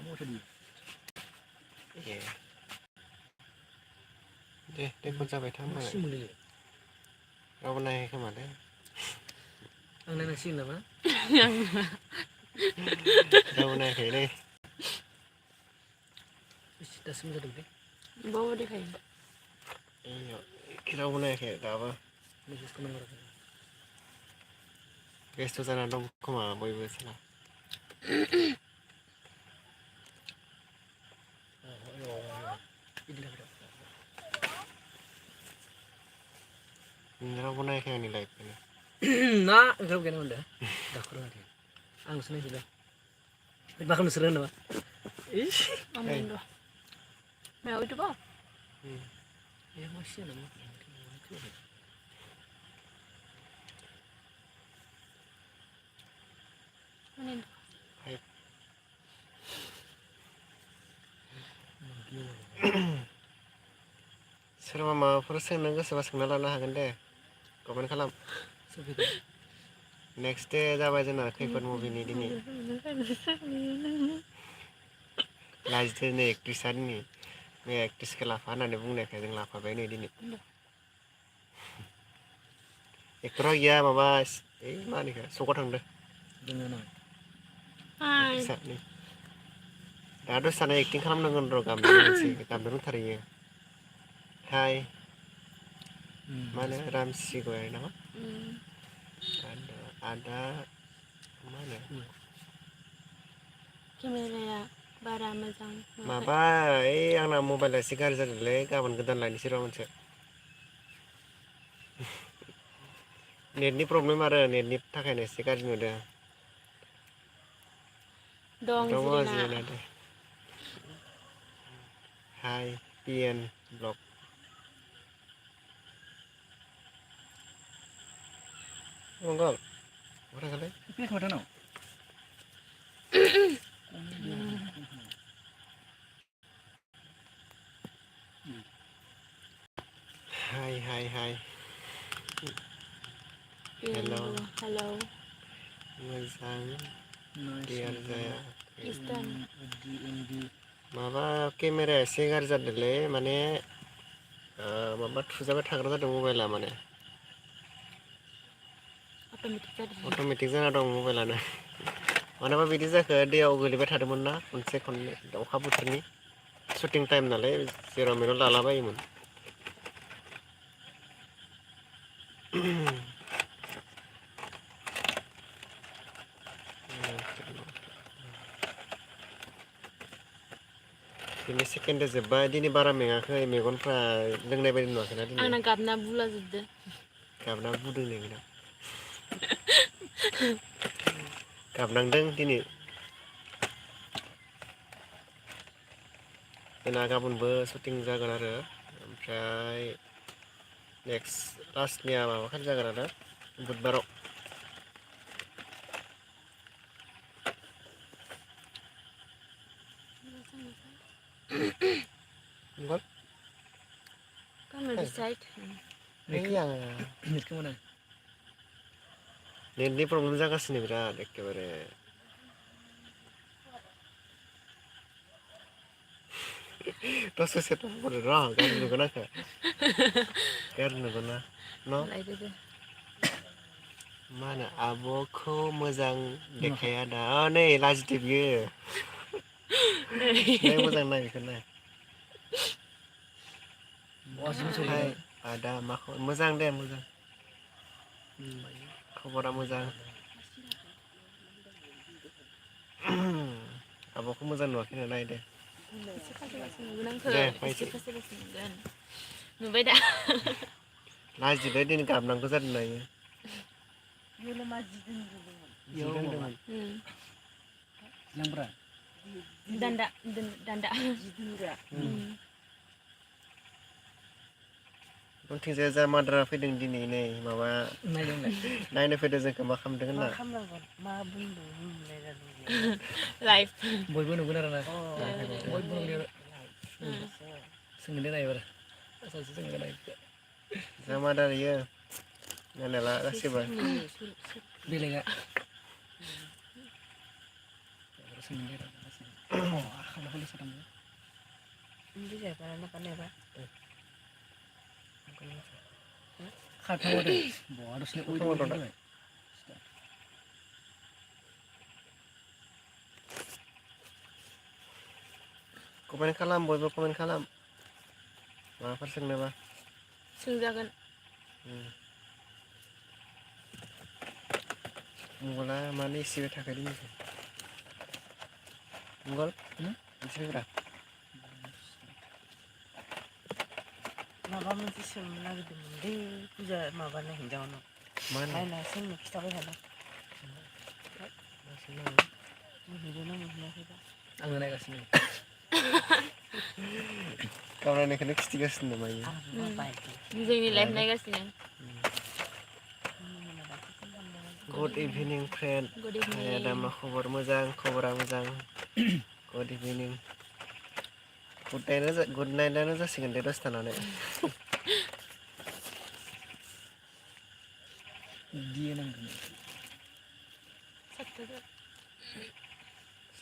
ए दे phone जाबाय था होमबालाय रावबो नायाखै खोमा दे आं नायनांसिगोन नामा रावबो नायाखै दे दासो जादों दे बाव देखायो रावबो नायाखै दाबो बेस्थ' जाना दं खोमा बयबो साला रावबो नायाखै आंनि लाइफखौनो ना ओंखाम गैया मोनदों दाखुरा आंसो नायसै मा खालामनो सोर नामा Amin doa. Mau itu apa? Ya masih nama. Amin. सोरबा माबाफोर सोंनो गोसोबा सोंना लानो हागोन दे कमेन्ट खालाम नेक्स्ट डे जाबाय जोंना खैफोद मुभिनि दिनै लास्ट डे नै एक्ट्रिसआ दिनै बे एक्ट्रिसखौ लाफा होननानै बुंनायखाय जों लाफाबाय नै दिनै एक्टरा गैया माबा ओइ मा होनो इखो सकआव थांदो एक्ट्रिसआ नै दा दसे थाना एक्टिं खालामनांगोन र' गाबनानै मोनसे गाबनो रोंथारो हाय मा होनो रामसि गयारि नामा आदा मा होनो केमेराया बारा मोजां माबा ओइ आंना मबाइला एसे गाज्रि जादोंलै गाबोन गोदान लायनोसै र' मोनसे नेटनि प्रब्लेम आरो नेटनि थाखायनो एसे गाज्रि नुदों dong दङ जिरिना जिरायना दे हाय पिएन ब्लग मंगल मा थांखोलै खोमाथानाव हाय हाय हाय हेलौ hello मोजां क्लियार जाया Istan माबा केमेराया एसे गाज्रि जादोंलै माने माबा थुजाबाय थाग्रा जादों मबाइला माने अट'मेटिक जाना दं मबाइलानो मानोबा बिदि जाखो दैयाव गोलैबाय थादोंमोन ना खनसे खननै अखा बोथोरनि शुटिं टाइम नालाय जेराव मेराव लालाबायोमोन दिनै सेकेन्ड जोब्बाय दिनै बारा मेङाखै मेगनफ्रा लोंनाय बायदि नुवाखैना दिनै आंना गाबना बुला जोबदो गाबना बुदों नोंना गाबनांदों दिनै जोंना गाबोनबो शुटिं जागोन आरो ओमफ्राय नेक्स्ट लास्टनिया माबाखालि जागोन आरो बुधबाराव What? Come decide. नेटनि प्रब्लेम जागासिनो बिराद एखेबारे दसे सेटाप हरो र' गाज्रि नुगोन आंखो गाज्रि नुगोन ना न' मा होनो आब'खौ मोजां देखाया दा नै लाजिदो बियो नाय मोजां नाय बेखौ नाय हाय आदा मा मोजां दे मोजां खबरा मोजां आब'खौ मोजां नुवाखैनो नाय दे दे फैसै नुबाय दा लाजिबाय दिनै गाबनांगौ जादों ना इयो Danda danda उनथिंजाय जा माद्रा फैदों दिनै नै माबा नायनो फैदों जोंखौ मा खालामदों होनना मा बुंदों live बयबो नुगोन आरो ना बयबो नुगोन सोंगोन दे नायबार सासे सोंगोन जा मादार इयो नायनाला गासिबो बेलेगा Kalau kalau sedang Ini siapa anak kan ya pak? kata ada, bawa harusnya udah udah. Komen kalam bयबो komen kalam. Maafar सोंनोबा. सोंजागोन. Mula माने इसे थाखाय दिनोसै. Mungol? Iसे बेरा. माबा मोनसे सोंनो नागिरदोंमोन दै फुजा माबानो हिनजावनाव Mana? नायना सोंनो खिथाबाय थादों मोनहैदोंना मोनहैयाखैबा आङो नायगासिनो Kau नायनायखौनो खिथिगासिनो मायो. आंबो बाबाय जोंनि लाइफ नायगासिनो. Good evening friend. Good evening. Ada mah kabar मोजां, खबरा मोजां. Good evening. Good night आनो जासिगोन दे दसे थानानै. dia नांगोन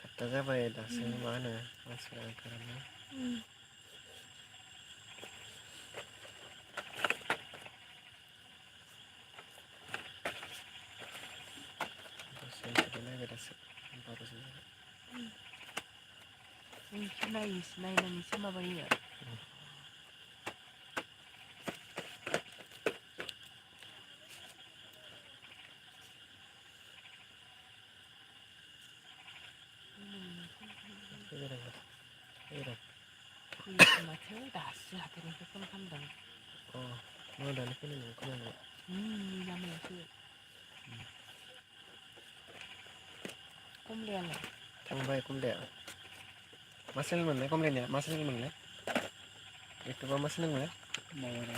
7 जाबाय दासो मा होनो मानसिफोरा ओंखाराना. दसे नायबाय दासो 12 जाबाय. नोंसो नायोसो नायनानैसो माबायो फैयोसो माथो दासो हाथाइनिफ्राय फन खालामदों मा दानो फैनांगौ खोनांगौ. लामायावसो कमलायालाय थांबाय कमलाया. मा चेनेल मोनलाय कमलानिया? मा चेनेल मोनलाय? इउटुबआ मा चेनेल मोनलाय? मावरा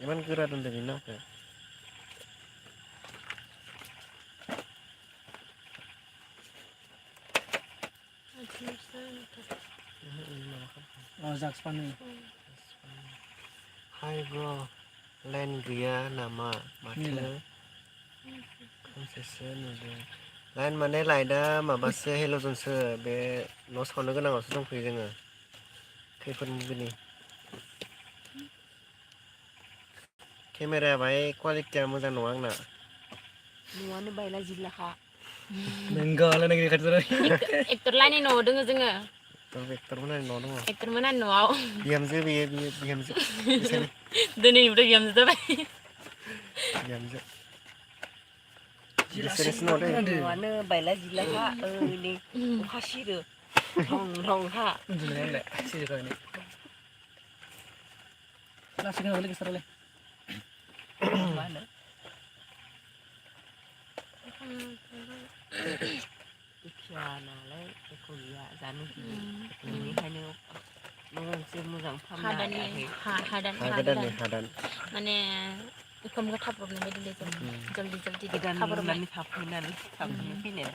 इमान गोरा दोनदों बेनि नामखौ. जाक्स फानो Hai bro, lain gaya nama Nila. माथो खोमसिसो नुदों. लाइन माने लाइटआ माबासो हेल'जनसो बे न' सावनो गोनाङावसो दंफैयो जोङो. खैफोदनि केमेराया बाहाय क्वालिटिया मोजां नङा आंना. न'आनो बायला जिल्लाखा नोंगालाय नोंनि खाथियाव एक्टर लाइननि न'आव दोङो जोङो. एक्टर मोनहानि न' दङ. एक्टर मोनहानि न'आव. बिहामजो बेयो बिहामजो. दिनैनिफ्राय बिहामजो जाबाय. बिहामजो. जिलासि न'आनो बायला जिल्लाखा ओरै अखा सिरो रं रंहा उन्दुनायालाय सिरिखायनो लासिनो हरलै गेसारालाय मा होनो दुखिया नालाय एख' गैया जानो गियो बेनिखायनो न' गंसे मोजां फाहामनो हायाखै हादान माने ओंखाम थाब्रबनाय बायदि जल्दि जल्दि गोदान थाब्रबनाय. लुनानै थाफैनानै थाबैनो फैनाय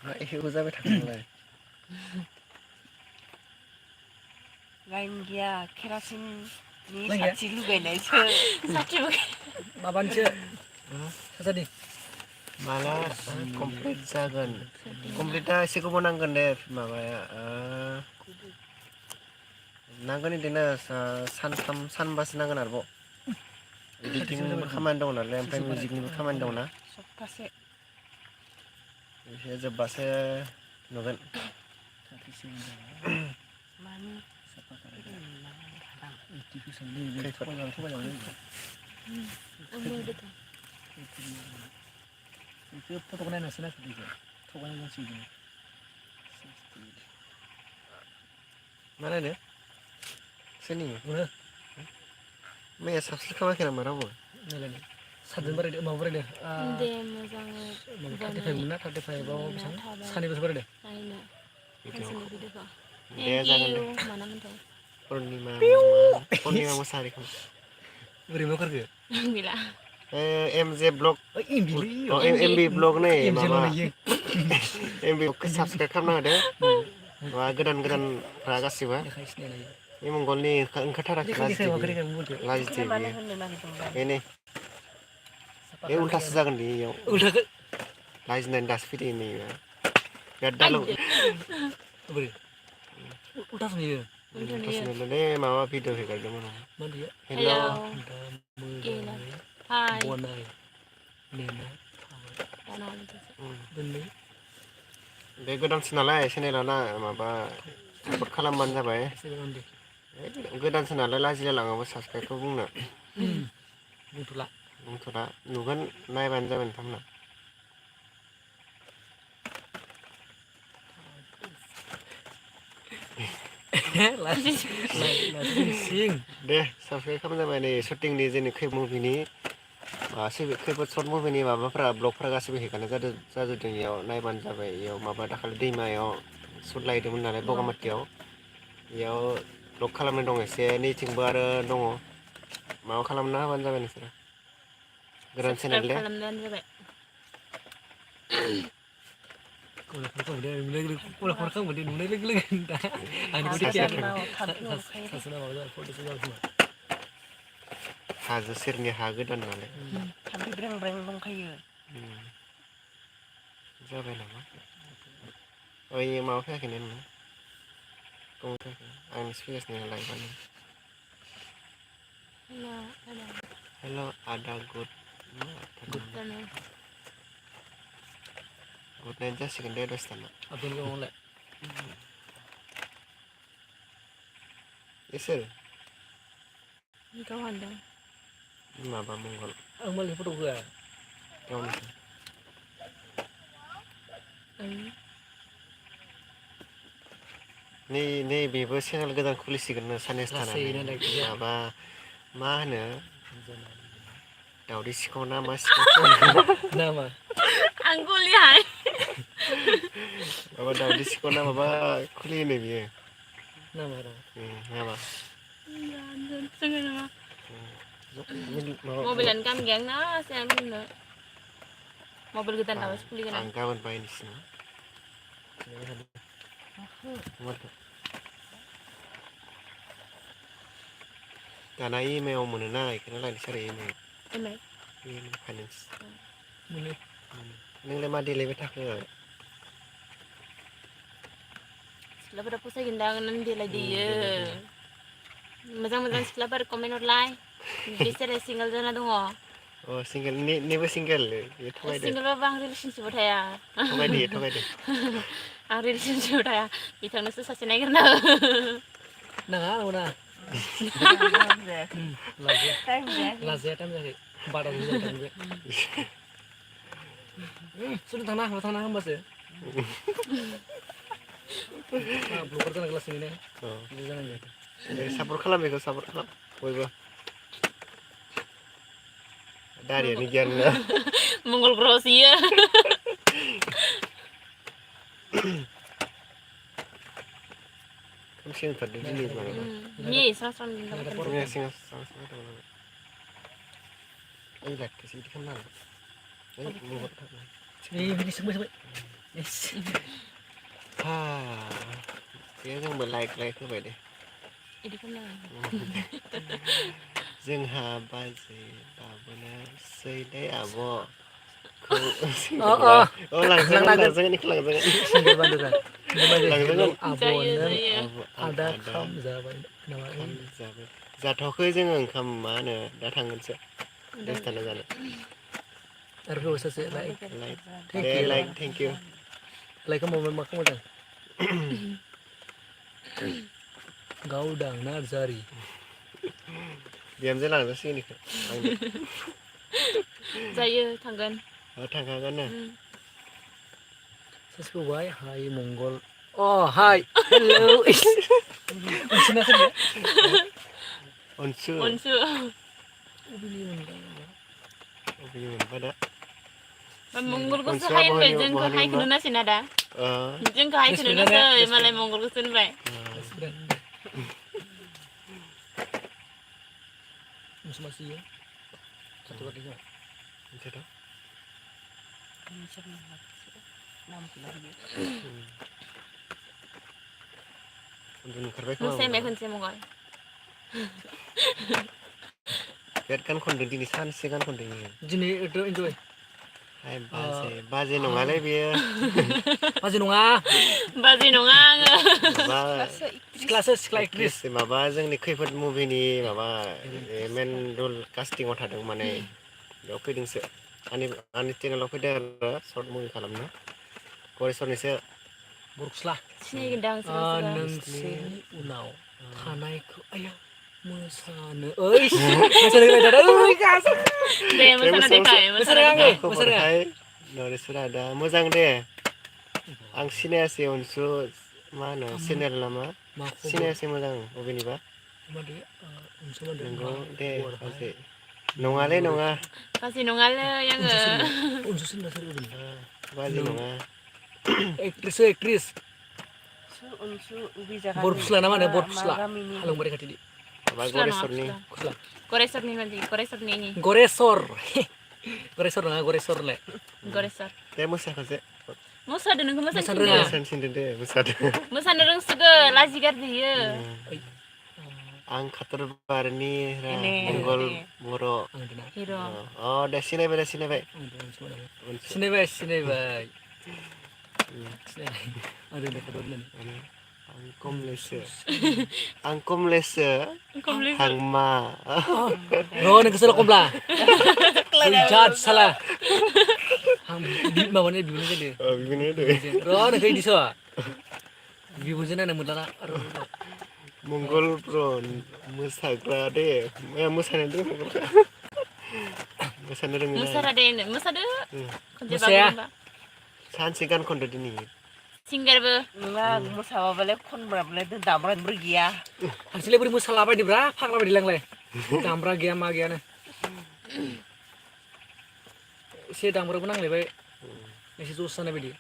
मा एखेबो जाबाय थाखांलाय. लाइन गैया केरासिननि लाइन गैया? साथि लगायनायसो साथिबो माबानिसो साजानि माला कमप्लिट जागोन. कमप्लिटआ एसे गोबाव नांगोन दे माबाया नांगोन बिदिनो सानथाम सानबासो नांगोन आरोबाव. इडिटिंनिबो खामानि दं नालाय ओमफ्राय मिउजिकनिबो खामानि दं ना. सप्तासे एसे जोब्बासो नुगोन. मानि फट'खौ नायनासो नायफैदो थगायनाय जासिगोन मा नायनो सोरनि मैया साबसक्राइब खालामाखै नामा रावबो? नायलाय सातजन बारायदो माबा बारायदो दे मोजाङै 35 मोन ना 35आव बेसेबां सानैल'सो बारायदो नायनो भिडिअखौ भिडिअखौ. दे जागोन दे. मानामोनथाय पुर्निमा मोसाहारिखौ बोरैबा खारखो गैला. एमजे ब्लग एमबि ब्लग नै माबा एमबि ब्लगखौ साबसक्राइब खालामना होदो. माबा गोदान गोदानफ्रा गासिबो बे मंगलनि ओंखारथाराखै लाजिथो बेखौलाय मानो बियो होननो नागिरदों बेनो उल्थासो जागोन दे इयाव उल्थाखो लाजिनानै दासो फैदो नै बिराद दाल बोरै उल्थासो नुयो उल्थासो नुदोंलै माबा भिडिअ हेगारदोंमोन आं मा नुयो हेल' दा मोजाङै बनाय नेना दोननै बे गोदानसो नालाय चेनेलाना माबा सापर्ट खालामबानो जाबाय दे गोदानसो नालाय लाजिलाय लाङाबो साबसक्राइबखौ बुंनो बुंथ'ला बुंथ'ला नुगोन नायबानो जाबाय नोंथांमोना सिं दे साबसक्राइब खालाम जाबाय नै शुटिंनि जोंनि खै मुभिनि खैफोद सर्ट मुभिनि माबाफ्रा ब्लगफ्रा गासिबो हेगारनाय जाजोबदों इयाव नायबानो जाबाय इयाव माबा दाखालि दैमायाव सुट लाहैदोंमोन नालाय बगामाथियाव इयाव ब्लग खालामनाय दं एसे नैथिंबो आरो दङ माबा खालामना होबानो जाबाय नोंसोरो गोदान चेनेल दे नुनाय लोगो लोगो दा आंनिखौ सासेया सासे माबा जाबाय फट'सो जाबाय खोमा हाजो सेरनि हा गोदान नालाय थाम्फै ब्रें ब्रें दंखायो जाबाय नामा ओइ माबा फैयाखैना नोङो दङ फैयाखै आंनिसो फैगासिनो लाइभआनो हेल' आदा गुड नाइट जासिगोन दे दसे थाना आब्दुल गावलाय इसोर गाव होनदों माबा मंगल आं मालाय फट' होआ गावनिसो नै बेबो चेनेल गोदान खुलिसिगोन साननैसो थानानै लासैनो लाइक माबा मा होनो दावदै सिखाव ना मा सिखाव नामा आं गलिहाय माबा दावदै सिखाव ना माबा खुलियोनो बियो नामा र' नामा जोङो नङा मबाइलानो गाम गैया ना saya होननो मबाइल गोदान लाबासो खुलिगोन आं गाबोन बायनोसै दाना इएमआइआव मोनोना बेखौनो लायनोसै आरो इएमआइ फाइनान्स मोनो नोंलाय मा देलायबाय थाखो सिख्लाफोरा फसायगोनदां नों देलायदेयो मोजां मोजां सिख्लाफोर कमेन्ट हरलाय बिसोरो सिंगोल जाना दङ अ सिंगेल नेबो सिंगेल थगायदो सिंगोलबाबो आं रिलेसनशिपआव थाया थगायदो आं रिलेसनशिपआव थाया बिथांनोसो सासे नागिरना नाङा नाङा लाजाया टाइम जायाखै लाजाया टाइम जायाखै बादा होजायो सोरजों थांना होमबासो ब्लगार जानांगौ लासैनो बिदि जानांगौ सापर्ट खालाम बेखौ सापर्ट खालाम बयबो दारियानो गैया नोंना मंगल ग्रहआवसो इयो खोमसि ओंखारदों दिनै नि स्रां स्रां ओइ लाइटखौसो बिदि खालामनाङा बिदि सोंबाय बे जोंबो लाइक होबाय दे इदि खालामनाङा जोंहा बाजै लाबोनोसैलै आब' जाथ'वाखै जोङो ओंखाम मा होनो दा थांगोनसो दसे थाना जानो आरो सासे लाइक थेंक इउ लाइकखौ मा खालामदों गावदां नार्जारि बिहामजो लांजासिगोन इखौ जायो थांगोन थांखागोन नो सासेखौ बाय हाय मंगल हाय हेलौ अनसुना सोरबा अनसु अबेनि मोनबा दा मंगलखौसो हाय होनबाय जोंखौ हायखौनो होनासैना दा जोंखौ हायखौनो होनासै मालाय मंगलखौसो होनबाय masih ya satu kali kan udah Lu saya mekon sih mongol. बिराद गान खनदों दिनै सानसे गान खनदों इयो दिनै इन्जय हाय बाजे नङालै बेयो बाजै नङा बाजै नङा आङो माबा सिख्ला एक्ट्रिस माबा जोंनि खैफोद मुभिनि माबा मेन रल कास्टिंआव थादों माने बेयाव फैदोंसो आंनि चेनेलाव फैदों आरो सर्ट मुभि खालामनो गरेस्वरनिसो बरखुस्ला सिनायगोनदां सोरबा सोरबा नोंसोरनि उनाव थानायखौ आया मोसानो ओइ मोसानो रोंलायथार गासै दे मोसाना देखाय मोसानो आङो मोसानो खबरहाय नरेसफोरा दा मोजां दे आं सिनायासै अनसु मा होनो चेनेल नामा मा खबर सिनायासै मोजां बबेनिबा मादे अनसुमादे नंगौ दे खबरहाय बाजै नङालै नङा बाजै नङालै आङो अनसु सोरना सोर बबेनि बाजै नङा एक्ट्रिस अनसु उबि जागानि बरफुस्ला ना मा होनो मा बरफुस्ला गामिनि हालुंबारि खाथिनि माबा फुस्ला नङा गरेस्वरनि फुस्ला गरेस्वरनि बादि गरेस्वरनि गरेस्वर नङा गरेस्वरलाय गरेस्वर दे मोसाखासै मोसादो नोंखौ मोसानो मोसानो थिनदो रोङा मोसानो थिनदो दे मोसादो मोसानो रोंसोगो लाजिगारदो इयो आं खाथरबारिनि एने बेंगल दे बर' हिर' अ दे सिनायबाय दे सिनायबाय सिनायबाय सिनायबाय आं रोंनायखौ होननानै आं कमलेशसो कमलेशर हांमा र' नोंखौ सोला कमला जाद साला आं माबानि बिबुनि जादो बिदिनो होदो र' नोंखौ इदिस' बिबुनजो नायनो मोनला मंगल ब्र मोसाग्रा दे मोसानो रोंगौ मोसानो रोङो ना मोसारा दे मोसादो खनसे मोसाया बागुरुम्बा सानसे गान खनदो दिनै सिंगारबो नङा मोसाबाबालाय खनब्राबालाय दामग्राबो गैया हारसिंलाय बोरै मोसालाबायदोब्रा फाग्ला बायदिलांलाय दामग्रा गैया मा गैयानो एसे दामग्राबो नांलायबाय एसे जस जानाय बायदि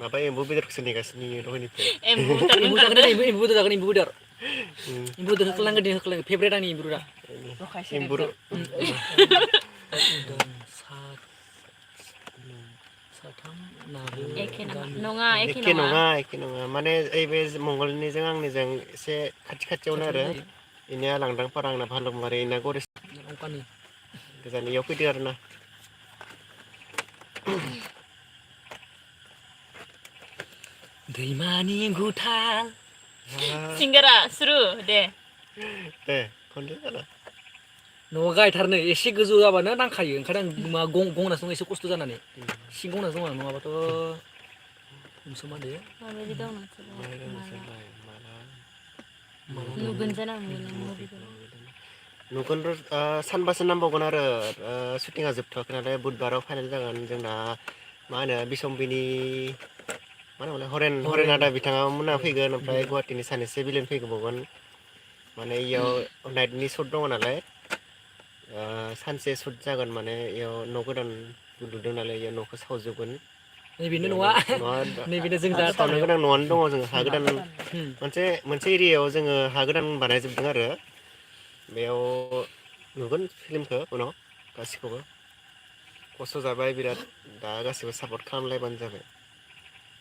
माबा एम्बु बेदरखौसो नेगासिनो दहायनिफ्राय एम्बु एम्बु जागोन ओंखारदो एम्बु बेदर जागोन एम्बु बेदर होख्लांगोन दे होख्लांगोन फेभरेट आंनि एम्बु बेदरा जखाय एम्बु साथाम नाबो एखे नामा नङा एखे नङा माने ओइ बे मंगलनिजों आंनिजों एसे खाथि खाथियावनो आरो इनिया लांदां फारा आंना भालुकमारि इना गरेस अंकानि गोजाननियाव फैदो आरो ना दैमानि गुथाल सिंगारा सुरु दे दे खनदो जाना न'आव गायथारनो एसे गोजौ जाबानो नांखायो ओंखायनो आं मा गंना सं एसे खस्थ' जानानै सिं गंना सं नङाबाथ' मा दे माबायदि दं नोंसोरलाय नुगोन जाना मुभिखौ नुगोन सानबासो नांबावगोन आरो शुटिंआ जोबथ'वाखै नालाय बुधबाराव फाइनेल जागोन जोंना मा होनो बिसम्बिनि मा होनोमोनलाय हरेन आदा बिथाङा मोना फैगोन ओमफ्राय गुवाहाटीनि सानैसो बिलेन फैबावगोन माने इयाव नाइटनि शुट दङ नालाय सानसे शुट जागोन माने इयाव न' गोदान लुदों नालाय इयाव न'खौ सावजोबगोन नैबेनो नङा नैबेनो जों दा सावनो गोनां न'आनो दङ जों हा गोदान थानायाव मोनसे एरियायाव जोङो हा गोदान बानायजोबदों आरो बेयाव नुगोन फिल्मखौ उनाव गासिखौबो खस्थ' जाबाय बिराद दा गासिबो सापर्ट खालामलायबानो जाबाय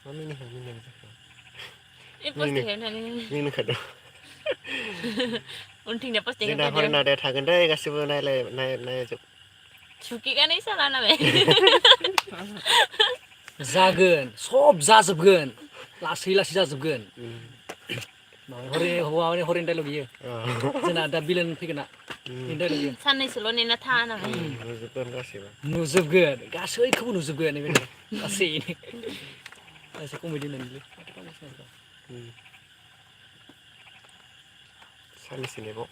मा मिनिखादों उनथिंनिया पस्टिं जोंना होफैदो हरेन आदाया थागोन दे गासिबो नायजोब सुखिगानै साला नालाय जागोन सब जाजोबगोन लासै लासै जाजोबगोन हरेन डाइलग बियो जोंना दा बिलेन फैगोन ना डाइलग बियो साननैसोल' नेना था नालाय नुजोबगोन गासिबो नुजोबगोन गासैखौबो नुजोबगोन नैबे गासैनो एसे कमेडि होननानै साननैसो नेबाव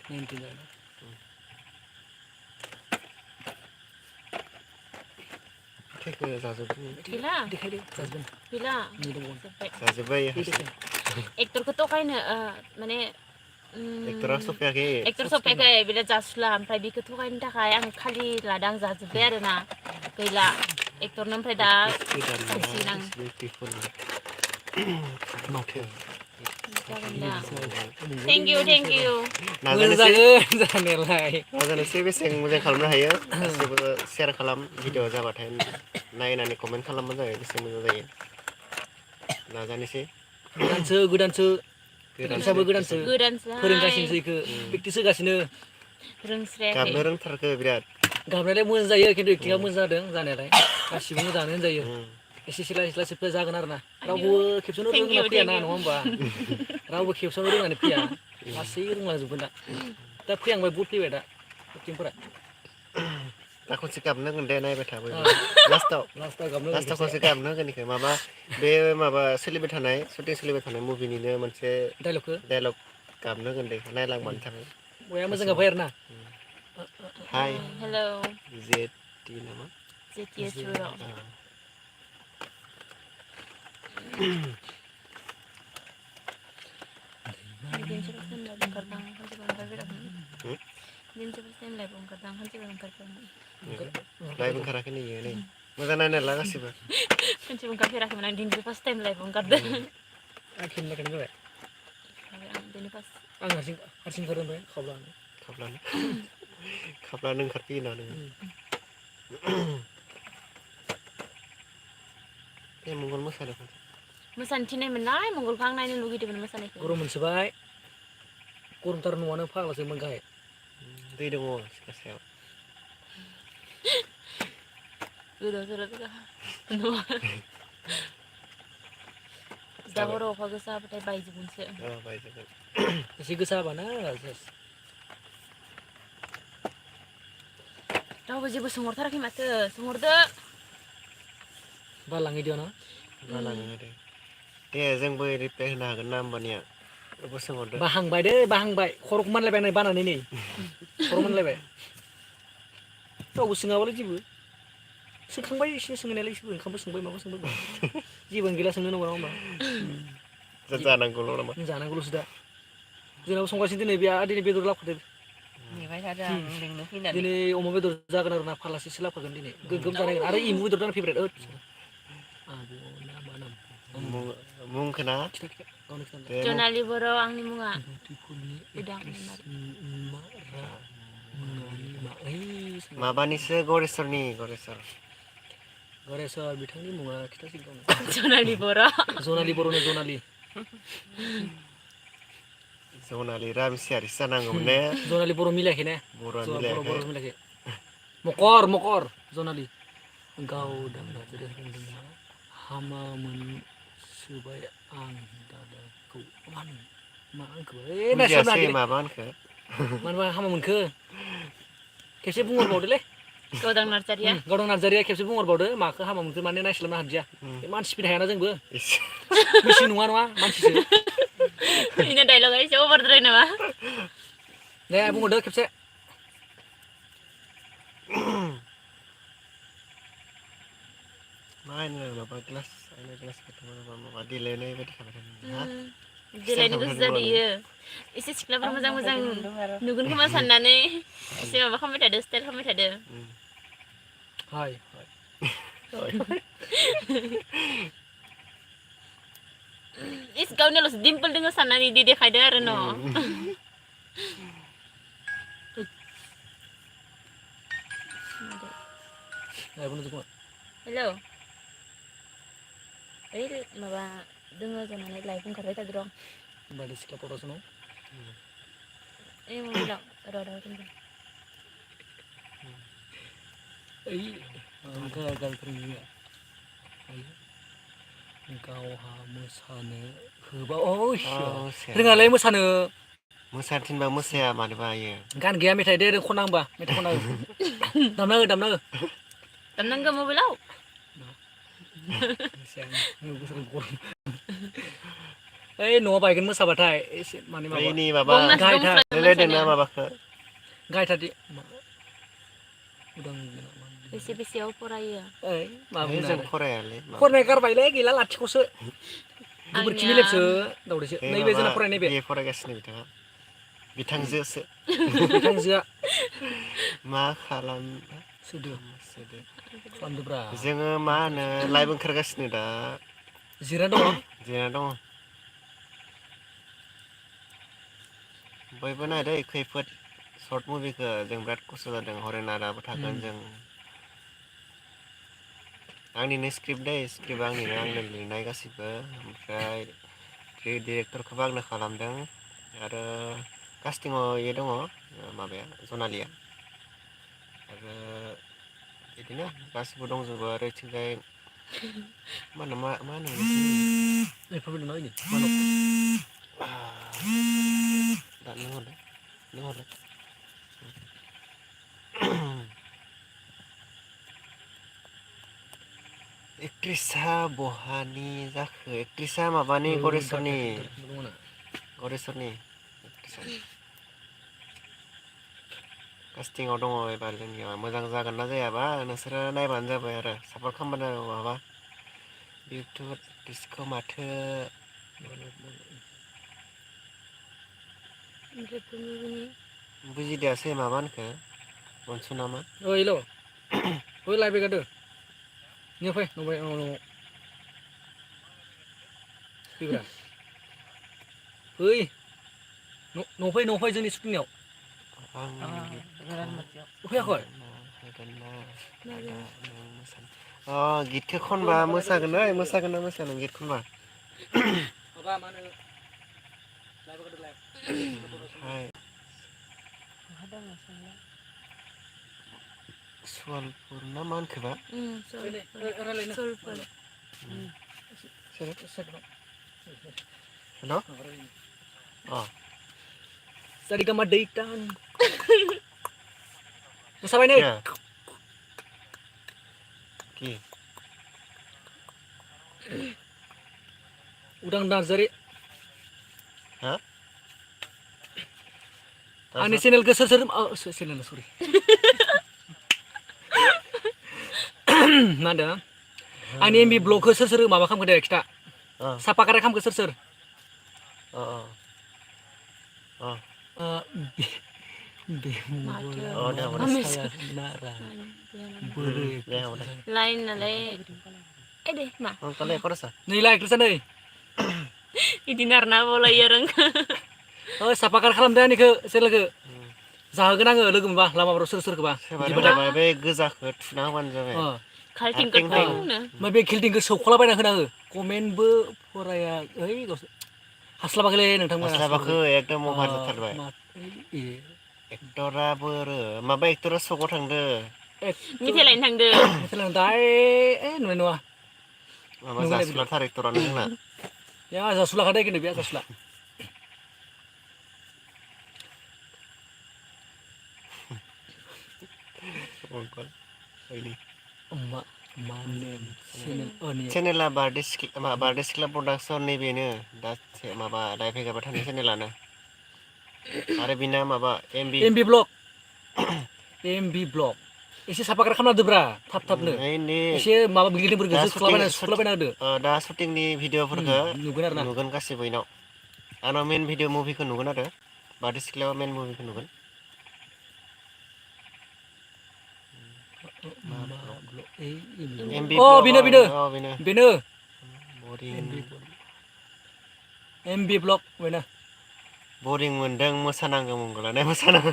19 थेखो जाजोबगोन गैला देखायदो जाजोबगोन गैला जाजोब्बाय एक्टरखौ थगायनो माने एक्टरा सफैयाखै एक्टर सफैयाखै बिराद जासुला ओमफ्राय बेखौ थगायनो थाखाय आं खालि लादां जाजोब्बाय आरोना गैला एक्टरनो ओमफ्राय दा थांसिगोन आं जागोन दा थेंक इउ नाजानोसै बेसें मोजां खालामनो हायो गासिबो शेयार खालाम भिडिअ जाबाथाय नायनानै कमेन्ट खालामबानो जाबाय बेसे मोजां जायो नाजानोसै गोदानसो बिसाबो गोदानसो गोदानसो फोरोंगासिनोसो इखो प्रेक्टिस होगासिनो रोंस्रायाखै गाबनो रोंथारगो बिराद गाबनायालाय मोजां जायो खिन्थु एक्टिंआ मोजां जादों जानायालाय गासिबो मोजाङानो होनजायो एसे सिला सिला सिबला जागोन आरो ना रावबो खेबसेनो Thank रोंना you, फैयाना thank you. नङा होमबा रावबो खेबसेनो रोंनानै फैया लासै रोंलांजोबगोन दा फैहांबाय बहुद फैबाय दा एक्टिंफोरा दा खनसे गाबनो होगोन दे नायबाय था बयबो लास्टाव गाबनो लास्टाव खनसे गाबनो होगोन इखो माबा बे माबा सोलिबाय थानाय शुटिं सोलिबाय थानाय मुभिनिनो मोनसे डाइलगखौ डाइलग गाबनो होगोन दे इखो नायलांबानो थाबाय बया मोजां गाबबाय आरो ना हाय हेलौ जेटि नामा जेतिया सुराव दिन से फर्स्ट टाइम लाइव ओंखारदां हानसेबो ओंखारफेराखै दिन से फर्स्ट टाइम लाइव ओंखारदां हानसेबो ओंखारफेराखै लाइभ ओंखाराखै नैयो नै मोजां नायना ला गासिबो हानसेबो ओंखारफेराखैमोन आं दिन से फर्स्ट टाइम लाइभ ओंखारदों आं खेबना जाबाय आं दिनै फार्स्ट आं हारसिं ओंखारो ओमफ्राय खाब्लानो ओंखारफैयो ना नोङो बे मंगल मोसादों मोसानो थिननायमोनलाय मंगलखौ आं नायनो लुगैदोंमोन मोसानायखौ गरम मोनसोबाय गरमथार न'आनो फाग्लासोमोन गाहाय दै दङ सिथ्लायाव गोदाव सोराव न'आ दा हराव अखा गोसा हाबाथाय बायजोबगोनसो बायजोबगोन एसे गोसा हाबाना रावबो जेबो सोंहरथाराखै माथो सोंहरदो बालाङैदो ना बालाङो दे दे जोंबो रिप्लाय होनो हागोन ना होमबानिया रावबो सोंहरदो बाहांबाय दे बाहांबाय खर'खौ मानलायबाय बानानै नै खर' मानलायबाय रावबो सोङाबालाय जेबो सोंखांबाय एसे सोंनायालाय एसेबो ओंखामबो सोंबाय माबा सोंबाय जेबोआनो गैला सोंनो नङा होमबा जानांगौल' नामा जानांगौल'सो दा जोंनाबो संगासिनो दिनै दिनै बेदर लाबोखादो नेबाय थादों आं लिंनो फैनानै दिनै अमा बेदर जागोन आरो ना फालासेसो लाबोखागोन दिनै गोगोम जानायगोन आरो एम्बु बेदर आंनि फेभरेट मुंखौ ना जनालि बर' आंनि मुङा उदां माबानिसो गरेस्वरनि गरेस्वर बिथांनि मुङा खिथासिगोन जनालि बर' जनालि बर'नो जनालि जनालि रामसियारिसो जानांगौमोन ने जनालि बर' मिलायाखै ने बर'आ बर' मिलायाखै मिलायाखै मकर जनालि गावदां हामा मोनसोबाय आं दादाखौ मा होनखो बुजियासै माबा होनखो मानोबा हामा मोनखो खेबसे बुंहरबावदोलै गावदां नार्जारिया गावदां नार्जारिया खेबसे बुंहरबावदो माखौ हामा मोनखो माने नायस्लाबनो हादिया बे मानसि फिनो हायाना जोंबो मिसिं नङा मानसिसो इना डायलगा एसे अभारद्राय नामा दे बुंहरदो खेबसे मा होनो माबा ग्लास माबा देलायनाय बायदि खालामबाय थादों देलायनो गोसो जादों इयो एसे सिख्लाफोर मोजां नुगोन खोमा साननानै एसे माबा खालामबाय थादो स्टाइल खालामबाय थादो हाय इस गावनियावल'सो डिम्पोल दोङो साननानै इदि देखायदो आरो न' हेलौ ओइ माबा दोङो जानानै लाइभ ओंखारबाय थादो र' होमबा सिख्ला पटासनाव ओइ मबाइलाव र' ओइ गारगारफोरनिया गावहा मोसानो होबा रोङालै मोसानो मोसानो थिनबा मोसाया मानोबा इयो गान गैया मेथाइ दे खना होमबा मेथाइ खना हो दामना हो दामनांगौ मबाइलाव ओइ न'आव बायगोन मोसाबाथाय एसे माने माबा बैनि माबा गाहायथार रायलायदोंना माबाखौ गाहायथार बेसे बेसेयाव फरायो ओइ मा बुंनो जों फरायालै फरायनाय गारबायलै गैला लाथिख'सो गोबोरखि आंनिया मेलेबसो दावदैसो बे नैबे माबा जोंना फरायनाय बे बिए फरायगासिनो बिथाङा बिथांजोसो बिथांजोआ मा खालाम सोदो खालामदोब्रा जोङो मा होनो लाइभ ओंखारगासिनो दा जिरायना दङ जिरायना दङ बयबो नायदो खैफोद सर्ट मुभिखौ जों बिराद खस्थ' जादों हरेन आदाबो थागोन जों आंनिनो स्क्रिप्ट दै स्क्रिप्टआ आंनिनो लिरनाय गासिबो ओमफ्राय डिरेक्टरखौबो आंनो खालामदों आरो कास्टिंआव इयो दङ माबाया जनालिया आरो बिदिनो गासिबो दंजोबो आरो इथिंजाय मा होनो बेफोरबायदि मा होनो दा नों हरलाय एक्ट्रिसा बहानि जाखो एक्ट्रिसा माबानि गरेस्वरनि कास्टिंआव दङ एबार जोंनियाव मोजां जागोन ना जायाबा नोंसोरो नायबानो जाबाय आरो सापर्ट खालामबानो माबा इउटुब एक्ट्रिसखौ माथो बुजिदियासै माबा होनखो मोनसु नामा हेल' ओइ लायबाय गादो निया फै नुबाय फैब्रा फै न' फै जोंनि सुटिंआव फैयाखै गितखौ खनबा मोसागोन ना मोसाया नों गित खनबा माबा मा होनो सलपुर ना मा होनखोबा सलपुर हेल' Sarigama Dayton. Masabay na. Ki. Udang Nazari. Ha? Ani channel ke sir channel sorry. Nada. Ani MB blog ke sir mama kam ke kita. Sapa kare kam ke sir. Lain nalai. Deh, mah. Kalau ya korasa. Nilai kerja nih. Ini narna bola ya reng. Sapa kare kalam dah nih ke channel ke. Zahagan anggo logo mbah lama baru sur ke bah. Sebab be gezak tunawan jabe. Kalting ke pun na. Mabe kilting ke sokla bayna kena komen be poraya हास्लाबाखैलै नोंथांमोन हास्लाबाखै एकदम अभार जाथारबाय एक्टराबो माबा एक्टरा सगाव थांदो मेथाइ लायनो थांदो मेथाइ लायनो दाय नुनाय नङा माबा जासुलाथार एक्टरानो जोंना या जासुलाखा दे खिन्थु बे जासुला चेनेला बारदै सिख्ला प्रडाक्सन नैबेनो दा माबा दाय फैगाबा थानाय चेनेलानो आरो बिना माबा एमबि ब्लग एसे साफाग्रा खालामना होदोब्रा थाब-थाबनो एसे माबा बिल्डिंफोरखौ सुख्लाबायना होदो दा शुटिंनि भिडिअफोरखौ नुगोन आरोना नुगोन गासिबो इनाव आंनाव मेन भिडिअ मुभिखौ नुगोन आरो बारदै सिख्लायाव मेन मुभिखौ नुगोन बेनो एमबि ब्लग बेनो बरिं मोनदों मोसानांगौ मंगलानाय मोसानांगौ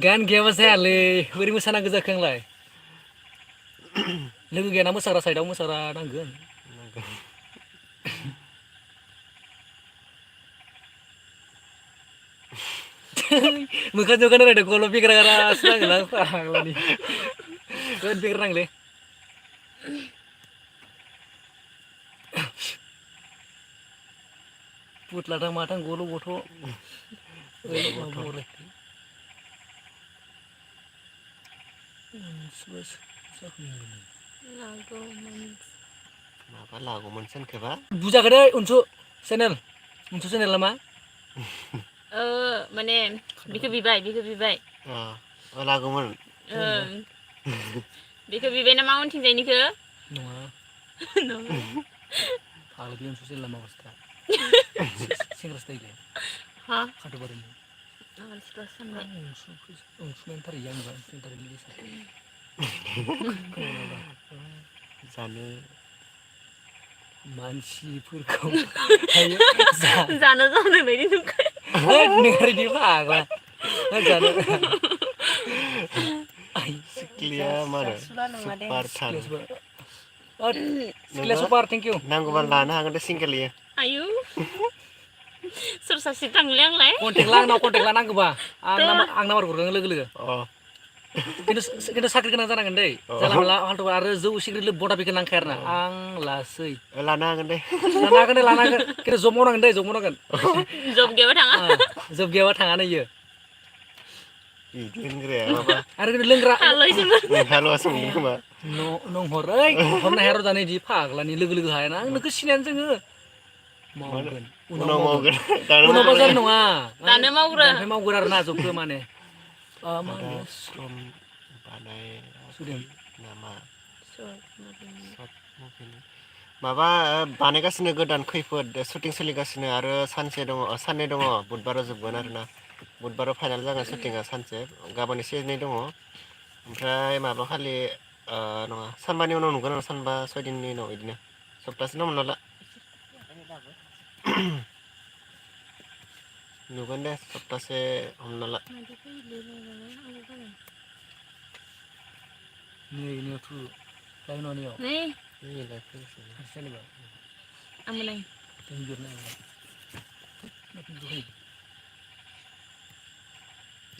गान गैयाबा जायालै बोरै मोसानांगौ जाखो आंलाय लोगो गैयाना मोसाग्रा साइडआव मोसाग्रा नांगोन मोखां रायदों गल' बिग्रागारासो नांगोन आं फाग्लानि गोद बिग्रा नांगोलै पुतलाथां माथां गल' गथ' माबा लागौमोन सोनखोबा बुजाखै दै उनसु चेनेल मा माने बिखौ बिबाय लागौमोन बिखौ बिबाय ना मा उनथिंजायनिखौ नङा फाग्ला बे उनसु चेनेला माबासोखा सेंग्रासो जायोलै हा खाथ'बारिनि उनसुमेन्टारि आंनिबा उनसुमेन्टारि जानो मानसिफोरखौ जानो जानाय बायदि नोंखौ फाग्ला जानो सिख्लिया मारो सुपार थार सिख्लिया सुपार थेंक इउ नांगौबा लानो हागोन दे सिंगेल इयो आयु Sur saksi tangling lai. kontak नांगौबा आं नाम्बार हरगोन लोगो लोगो अ खिन्थु साख्रि गोनां जानांगोन दै जानला मोनला हाल्थु आरो जौ सिगारेट बटा बिखौ नांखाया आरोना आं लासै लानो हागोन दे लानो हागोन खिन्थु जब मावनांगोन दै जब मावनांगोन Job gaya tanga. जब गैयाबा थाङानो इयो बिदि होनग्राया माबा आरो खिन्थु लोंग्रा Halo sih. हालुवा सोंदों खोमा नों हरै हरनो हाया र' दानो इदि फाग्लानि लोगो लोगो हायाना आं नोंखौ सिनायानो जोङो मावगोन उनाव मावगोन उनावबा जानाय नङा दानो मावग्रो दानिफ्राय मावगोन आरो ना जबखौ माने मा दा होनो सम बानाय सुदेम नामा Sur. सर्ट मुभिनि माबा बानायगासिनो गोदान खैफोद शुटिं सोलिगासिनो आरो सानसे दङ साननै दङ बुधबाराव जोबगोन आरोना बुधबाराव फाइनाल जागोन शुटिंआ सानसे गाबोन एसे एनै दङ ओमफ्राय माबा खालि नङा सानबानि उनाव नुगोन आरो सानबा सयदिननि उनाव बिदिनो सप्तासे दं हमना ला नुगोन दे सप्तासे हमना ला नै थु जाय ननियाव Nih, Ini lah fungsi. जेनेबा amalai.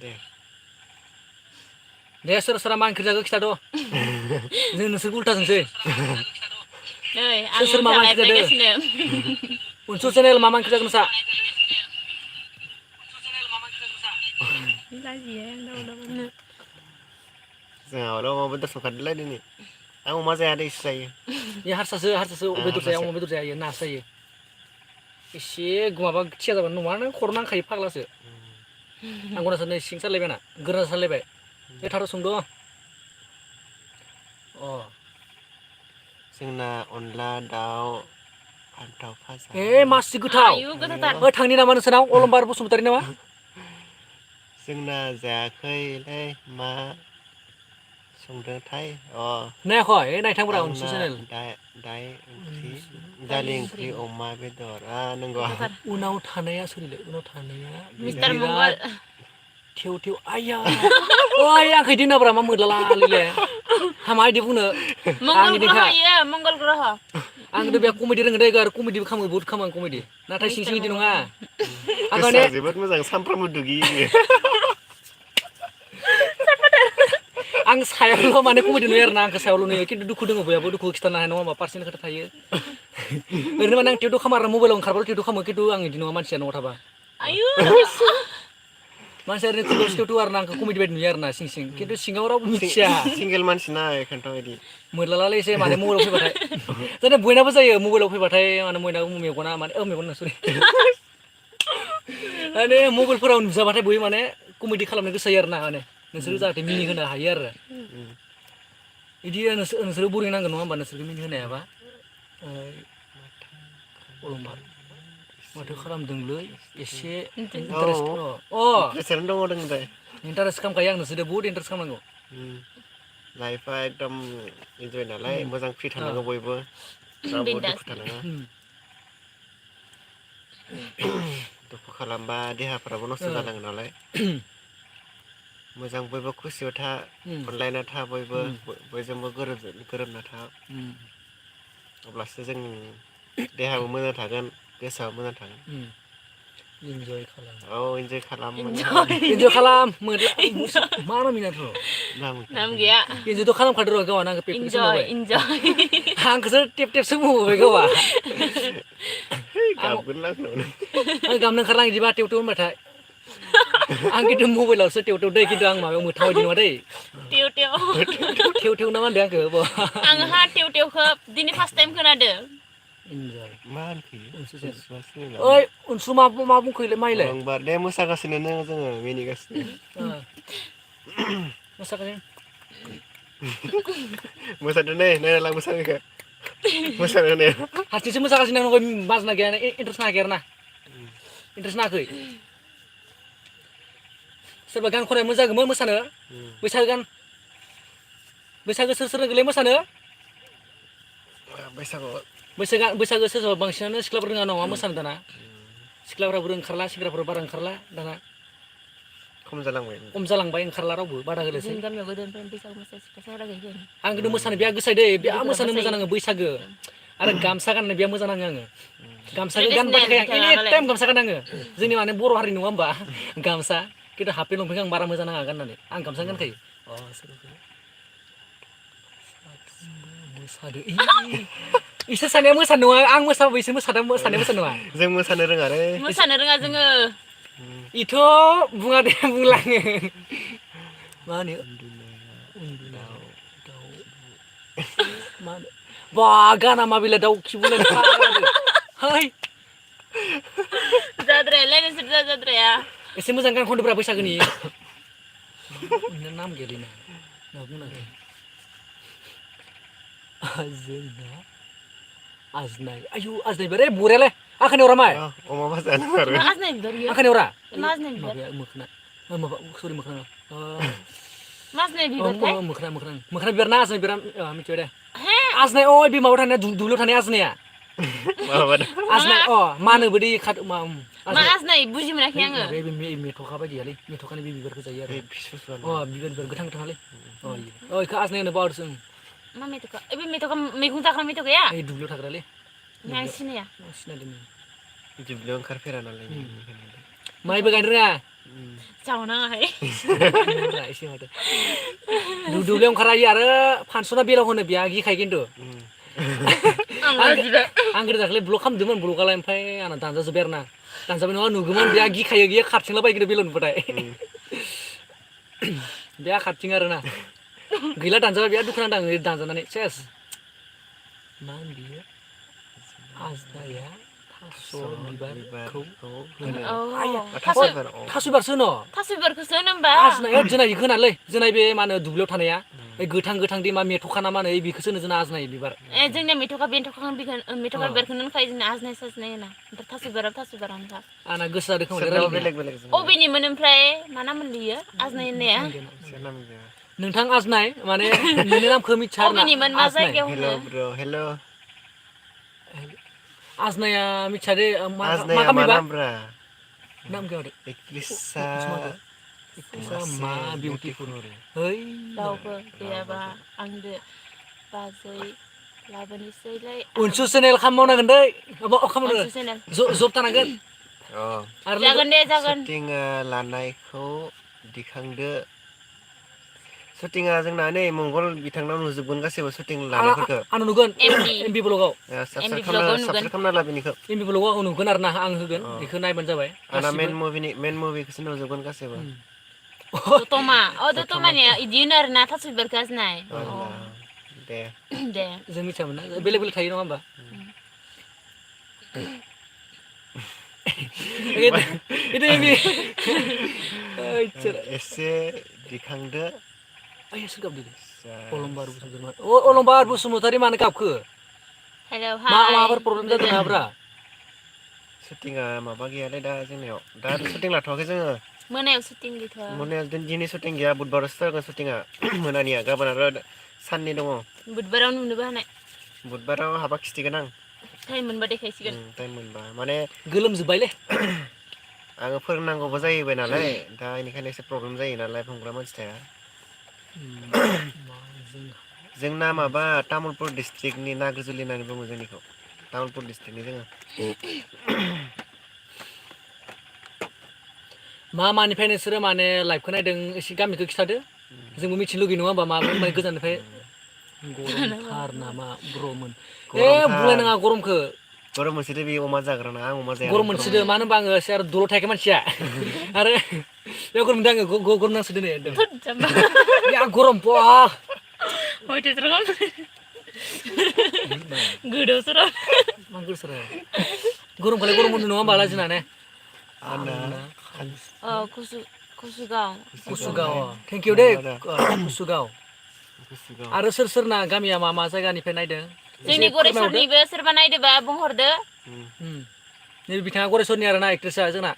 Deh. दे सोर सोरा मा ओंख्रि जाखो खिथाद' जों नोंसोरखौ उल्था सोंसै Nih, Susur angin mama sangat kita deh. dekat sini. unsur channel मा मा ओंख्रि जाखो नोंसा Lagi ya, udah. Nah, orang mau bentar suka dulu ini. Aku masih ada istilahnya. E हारसासो बेदर जाया अमा बेदर जाया इयो नासो जायो एसे माबा थिया जाबानो नङा नों खर' नांखायो फाग्लासो आं गनासो नै सिं सालायबायना गोरा सालायबाय बे थार' संद' जोंना अनला दाउ फान्थाव फाजा मासि गोथाव Ayo, kita tar. थांनि नामा नोंसोरनाव अलंबार बसुमतारी नामा जोंना जायाखैलै मा संदोंथाय नायाखै नायथांब्रा उनसु चेनेल ओंख्रि दालि ओंख्रि अमा बेदर नंगौ उनाव थानाया सोलिले उनाव थानाया Mister Mongol. थेव थेव आया ओइ आंखै दिनाब्रा मा मोदलालालै हामा इदि बुंनो Mongol Groho ya, Mongol Groho. आं बे कमेडि रोङो दे आरो कमेडिबो खालामो बहुत खालामो आं कमेडि नाथाय सिं सिं इदि नङा आं माने गोसोआ जोबोद मोजां सानफ्रामबो दुगैयो आं सायावल' माने कमेडि नुयो आरोना आंखौ सायावल' नुयो खिन्थु दुखु दङ बयाबो दुखु खिथानो हाया नङा होमबा पार्सनेल खोथा थायो ओरैनो माने आं टिउटब खालामो आरो मबाइलाव ओंखारबाल' टिउटब खालामो खिन्थु आं इदि नङा मानसिया न'आव थाबा Ayo. मानसिया ओरैनो खुगायावसो टिउटब आरोना आंखौ कमेडि बायदि नुयो आरोना सिं सिं खिन्थु सिङाव रावबो मिथिया सिंगेल मानसि ना एखायनोथ' बिदि मोदलालालै एसे माने मबाइलाव फैबाथाय जाने बयनाबो जायो मबाइलाव फैबाथाय माने बयनाबो मेगना माने मेगन नङा सरि माने मबाइलफोराव नुजाबाथाय बयो माने कमेडि खालामनो गोसो जायो आरोना माने नोंसोरो जाहाथे मिनि होनो हायो आरो बिदि नोंसोरो बरिं नांगोन नङा होमबा नोंसोरखौ मिनि होनो हायाबा अलंबार माथो खालामदोंलै एसे इन्टारेस्ट गोसोआनो दङ दङ दे इन्टारेस्ट खालामखायो आं नोंसोरजों बहुत इन्टारेस्ट खालामनांगौ लाइफआ एकदम इन्जय नालाय मोजां फ्रि थानांगौ बयबो रावबो दुखु थानाङा दुखु खालामबा देहाफोराबो नस्थ' जालाङो नालाय मोजां बयबो खुसियाव था अनलायना था बयबो बयजोंबो गोरोबना था अब्लासो जों देहाबो मोजां थागोन गोसोआबो मोजां थागोन इन्जय खालाम इन्जय खालाम इन्जय खालाम मा नामिनाथ' Nam gaya. इन्जयथ' खालामखादो र' गावा आंखौ पेकपेक Enjoy, enjoy. आंखौसो टेप टेपसो बुंबाय गावा गाबगोन लांनावनो आं गाबनो ओंखारला बिदिबा टेव टेव होनबाथाय आं खिन्थु मबाइलावसो टेव टेव दै खिन्थु आं माबायाव मोथाव इदि नङा दै Tiu tiu. टेव टेव ना मा होनदों आंखौ Ang ha tiu tiu ke dini first time खोनादों. इन्जय मा होनखो ओइ उनसु मा बुंखोलै माइलाय अलंबार दे मोसागासिनो जोङो मिनिगासिनो मोसागासिनो मोसादो नै नायनालां मोसानायखौ मोसानो होनाया हारसिंसो मोसागासिनो आं बाजना गैया इन्टारेस्ट नाङाखै आरोना इन्टारेस्ट नाङाखै सोरबा गान खननाय मोजागौमोन मोसानो बैसागो गान बैसागो सोर रोंगौलै मोसानो बैसागो सोरबा बांसिनानो सिख्लाफोर रोङा नङा मोसानो दाना सिख्लाफ्राबो ओंखारला सेंग्राफोर बारा ओंखारला दाना खम जालांबाय ओंखारला रावबो बादा होलायसै जों गामियाव गोदोनिफ्रायनो बैसागु मोसायो सिख्ला सेंग्रा गैया आं खिन्थु मोसानो बिराद गोसो दे बिराद मोसानो मोजां नाङो बैसागो आरो गामसा गाननो बिराद मोजां नाङो आङो गामसाखौ गानबाय थाखाय आं एनि टाइम गामसा गानाङो जोंनि माने बर' हारि नङा होमबा गामसा खिन्थु हाफ पेन्ट लंपेन्टखौ आं बारा मोजां नाङा गाननानै आं गामसा गानखायो मोसादो इसोर सानैया मोसानो नङा आं मोसाबाबो इसोर मोसानाया मोसानो नङा जों मोसानो रोङा रे मोसानो रोङा जोङो इथ' बुङा दे बुंलाङो मा होनो उन्दुनायाव दाउ मा होनो बा गाना मा बेलाय दाउ खिबुलाय है जाद्रायालाय नोंसोर जाद्राया एसे मोजां गान खनदोब्रा बैसागोनि नाम गैयालै ना बुंनांगौ जोंना आजनाय आयु आजनाय बिबार बरियालै आखानि अरा माय अमा बाजानो आरो मा आजनाय बिबार बियो आखानि अरा मा आजनाय बिबार माबाया मोखोना माबा सरि मोखोना मा आजनाय बिबारथाय मोखोना बिबार ना आजनाय बिबार मिथिबाय दे आजनाय अ बे माबायाव थानाया दुब्लियाव थानाया आजनाया माबा आजनाय अ मानोबोदि मा आजनाय बुजि मोनाखै आङो बे मेथ'खा बायदियालै मेथ'खानि बे बिबारखौ जायो आरो अ बिबार गोथां गोथाङालै अ इखौ आजनाय होनो बावदोंसो मा मेथ'खा बे मेथ'खा मैगं जाग्रा मेथ'खाया ओइ दुब्लियाव थाग्रालै आं सिनाया सिनायदों दुब्लियाव ओंखारफेरा नालाय माइबो गायनो रोङा जावनाङाहाय एसे माथो दुब्लियाव ओंखारा आरो फांसना बेलाव होनो बेहा गिखायो खिन्थु आं गोदो दाख्लै ब्लक खालामदोंमोन ब्लकआलाय ओमफ्राय आंना दानजाजोब्बाय आरो ना दानजाबाय नङा नुगौमोन बेहा गिखायो गियो खारथिंला बायगिरो बेलाव नुबाथाय बेहा खारथिं आरोना गैला दानजाबाय बिराद दुखु नांदों आङो दानजानानै सेस मा होनो बियो आजनाया थास' बिबारखौ थास' बिबारसो होनो थास' बिबारखौसो होनो होमबा आजनाया जोंना इखौ होनालै जोंना बे मा होनो दुब्लियाव थानाया गोथां गोथां दि मा मेथ'खा ना मा होनो बेखौसो होनो जोंना आजनाय बिबार जोंनिया मेथ'खा बिबारखौनो होनखायो जोंना आजनाय साजनाय होना ओमफ्राय थास' बिबारानोखा आंना गोसो जादों खोमा बेलेग बेलेग अबेनिमोन ओमफ्राय मा नाम मोनलायो आजनाय होननाया नोंथां आजनाय माने नोंनि नामखौ मिथिया आरोना अबेनिमोन मा जायगायाव हेल' ब्र हेल' आजनाया मिथिया दे मा आजनाया मा गामिबा नाम ब्रा नाम गैया दे एक्ट्रिसा मा बिउटिफुल है रावबो गैयाबा आंदो बाजै लाबोनोसैलाय उनसु चेनेल खालामनांगोन दै खालामनो जब थानांगोन जागोन दे जागोन शुटिंआ लानायखौ दिखांदो शुटिंआ जोंना नै मंगल बिथांनाव नुजोबगोन गासैबो शुटिं लानायफोरखौ आं नुगोन एमबि एमबि ब्लगाव एमबि ब्लगाव नुगोन साबस्क्राइब खालामना ला बेनिखौ एमबि ब्लगाव आं नुगोन आरोना आं होगोन बेखौ नायबानो जाबाय आंना मेन मुभिखौसो नुजोबगोन गासैबो दतमानिया इदि होनो आरोना थास' बिबारखौ आजनाय दे जों मिथियामोन ना बेलेग बेलेग थायो नङा होमबा एसे दिखांदो अलंबार बसुमतारी मानो गाबखो माबाफोर प्रब्लेम जादों नामाब्रा शुटिंआ माबा गैयालै दा जोंनियाव दा शुटिं लाथ'वाखै जोङो मोनायाव शुटिं गैथ'आ मोनायाव दिनै शुटिं गैया बुधबारावसो जागोन शुटिंआ मोनानिया गाबोन आरो साननै दङ बुधबाराव नुनोबो हानाय बुधबाराव हाबा खिथिगोन आं टाइम मोनबा देखायसिगोन टाइम मोनबा माने गोलोमजोब्बायलै आङो फोरोंनांगौबो जाहैबाय नालाय दा बेनिखायनो एसे प्रब्लेम जायो नालाय बुंग्रा मानसि थाया जोंना माबा तामुलपुर डिस्ट्रिक्टनि नागोजुलि होननानै बुङो जोंनिखौ तामुलपुर डिस्ट्रिक्टनि जोङो मानिफ्राय नोंसोरो माने लाइभखौ नायदों एसे गामिखौ खिथादो जोंबो मिथिनो लुगैयो नङा होमबा माबा माने गोजाननिफ्राय गरमथार नामा ब्र'मोन बुंलायनाङा गरमखौ गरम मोनसोदो बे अमा जाग्राना आं अमा जाया गरम मोनसोदो मानो होनबा आङो एसे आरो दलर थायाखै मानसिया आरो बेयाव गरम मोनदों आङो गरम नांसोदो नै गरम गोदावसोरा मा गोसोरा गरमखौलाय गरम मोनदों नङा होमबा लाजिना ने कुसुगाव थेंक इउ दे कुसुगाव आरो सोरना गामिया मा जायगानिफ्राय नायदों जोंनि गरेस्वरनिबो सोरबा नायदोबा बुंहरदो नैबे बिथाङा गरेस्वरनि आरोना एक्ट्रेसआ जोंना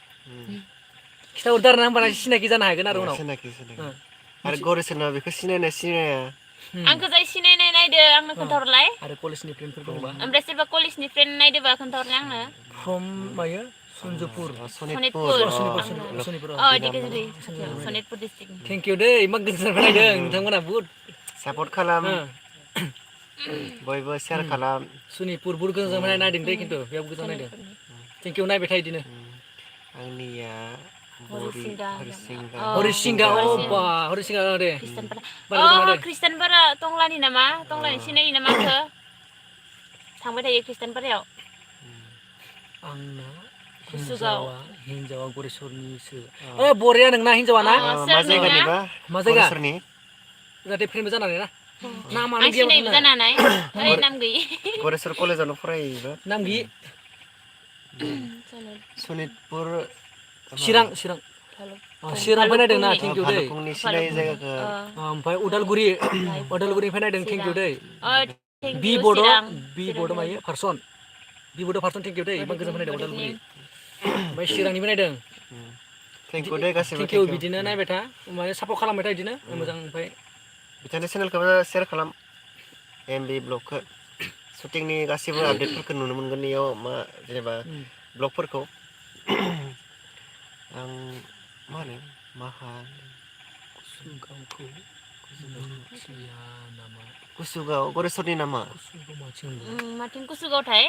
खिथाहरदो आरोना होमबाना सिनाखि जानो हागोन आरो उनाव आरो गरेस्वरना बेखौ सिनाया आंखौ जाय सिनायनाय नायदो आंनो खोन्थाहरलाय आरो कलेजनि फ्रेन्डफोर दंबा ओमफ्राय सोरबा कलेजनि फ्रेन्ड नायदोबा खोन्थाहरलाय आंनो फ्रम मायो सनितपुर डिस्ट्रिक्ट थेंक इउ दै इमान गोजान नायदों नोंथांमोना बुहुद सापर्ट खालाम बयबो शेयार खालाम सनितपुर बुर गोजान नायदों दे खिन्थु बेयाव गोजान नायदों थेंक इउ नायबाय था इदिनो आंनिया हरिसिंगा हरिसिंगा बा हरिसिंगा दे खृष्टानफोरा बारा गोजान नायदों खृष्टानफोरा टंलानि नामा टंलानि सिनायो नामा आंखो थांबाय थायो खृष्टानफोरायाव आंना कुसुगाव हिन्जावा गरेस्वरनिसो बरिया नोंना हिन्जावा ना मा जायगानिबा मा जायगा गरेस्वरनि जाहाथे फ्रेन्डबो जानानै ना नामानो आं सिनायबो जानानै ओइ नाम गैयि गरेस्वर कलेजावनो फरायोबा नाम गैयि सनितपुर चिरां चिरांनिफ्राय नायदों ना थेंक इउ दै भालुकपुंनि सिनाय जायगाखौ ओमफ्राय उदालगुरिनिफ्राय नायदों थेंक इउ दै बि बड' मायो पारसन बि बड' पारसन थेंक इउ दै इमान गोजान नायदों उदालगुरि ओमफ्राय चिरांनिबो नायदों थेंक इउ दे गासिबो थेंक इउ बिदिनो नायबाय था माने सापर्ट खालामबाय था बिदिनो मोजां ओमफ्राय बिथांनि चेनेलखौबो शेयार खालाम एमबि ब्लगखौ शुटिंनि गासिबो आपडेटफोरखौ नुनो मोनगोन इयाव मा जेनेबा ब्लगफोरखौ आं मा होनो कुसुगाव गरेस्वरनि नामा माथिं कुसुगावथाय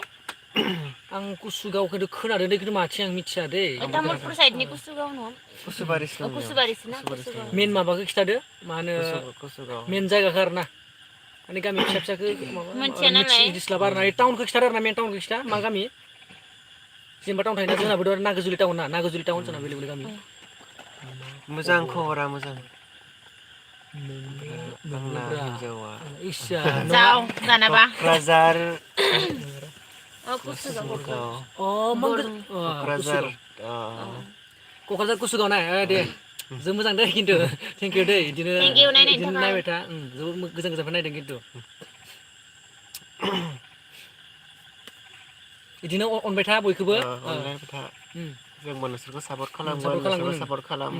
आं कुसुगाव खिन्थु खोनादों दे खिन्थु माथि आं मिथिया दै तामुलपुर साइडनि कुसुगाव नङा कुसुबारिसोना कुसुगाव मेन माबाखौ खिथादो मा होनो कुसुगाव मेन जायगाखौ आरो ना माने गामि फिसा फिसाखौ मोनथिया नालाय मिथिस्लाबा आरो ना टाउनखौ खिथादो आरो ना मेन टाउनखौ खिथा मा गामि जेनेबा टाउन थायोना जोंनाबो नागाजुलि टाउन ना नागाजुलि टाउन जोंना बेलेग बेलेग गामि मोजां खबरा मोजां आंना नोंनिब्रा हिन्जावा इसा जाव जानोबा क'क्राझार कुसुगाव क'क्राझार क'क्राझार कुसुगाव नाय दे जों मोजां दे खिन्थु थेंक इउ दै Thank you नायनायनि बिदिनो थाखाय नायबाय था जोबोद गोजान गोजाननिफ्राय नायदों खिन्थु बिदिनो अनबाय था बयखौबो अनलायबाय था जोंबो नोंसोरखौ सापर्ट खालामगोन सापर्ट नोंसोरबो खालामगोन सापर्ट खालाम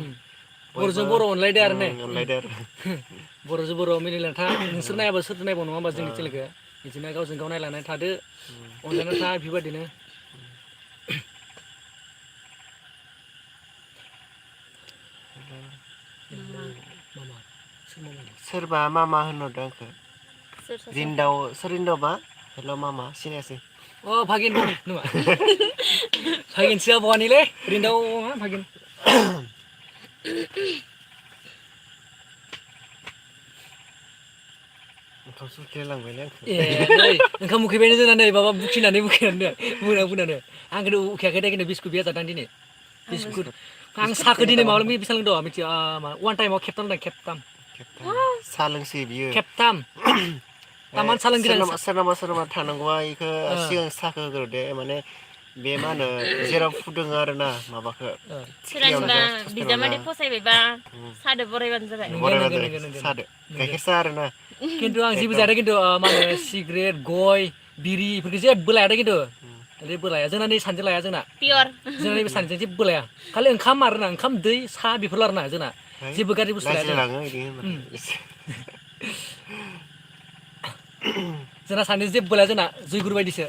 बर'जों बर' अनलायदो आरो ने अनलायदो आरो बर'जों बर' मिलायनानै था नोंसोर नायाबा सोरथो नायबाव नङा होमबा जोंनि चेनेलखौ बिदिनो गावजों गाव नायलायनानै थादो अनलायनानै था बेफोरबायदिनो सोरबा मामा होनहरदों आंखौ रिन्दाव सोर रिन्दावबा हेल' मामा सिनायासै भागिन बुं नङा भागिनसोआ बहानिलै रिन्दाव भागिन ओंखामसो उखैलायलांबायलै आंखौ ए नै ओंखाम उखैबायनो जोंना नै माबा बुखिनानै मोना आं खिन्थु उखैयाखै दे खिन्थु बिस्कुट बिया जादों दिनै बिस्कुट आं साहाखौ दिनै माबा बेसेबां लोंदों मिथिया वान टाइमाव खेबथाम लोंदों खेबथाम साहा लोंसै बियो खेबथाम तामान साहा लोंगिरदों सोरनाबा थानांगौआ बेखौ सिगां साहाखौ होग्रोदो माने बे मा होनो जेराव फुदुङो आरोना माबाखौ सोरनिबा बिजामादै फसायबायबा सादो बरायबानो जाबाय सादो गाइखेर साहा आरोना खिन्थु आं जेबो जायाखै खिन्थु मा होनो सिगारेट गय बिरि बेफोरखौ जेबो लाया दे खिन्थु जेबो लाया जोंना नै सानैजों लाया जोंना पियर जोंना नैबे सानैजों जेबो लाया खालि ओंखाम आरोना ओंखाम दै साहा बेफोरल' आरोना जोंना जेबो गाज्रि बुस्थु लाया जोंना सानैजों जेबो लाया जोंना जयगुरु बायदिसो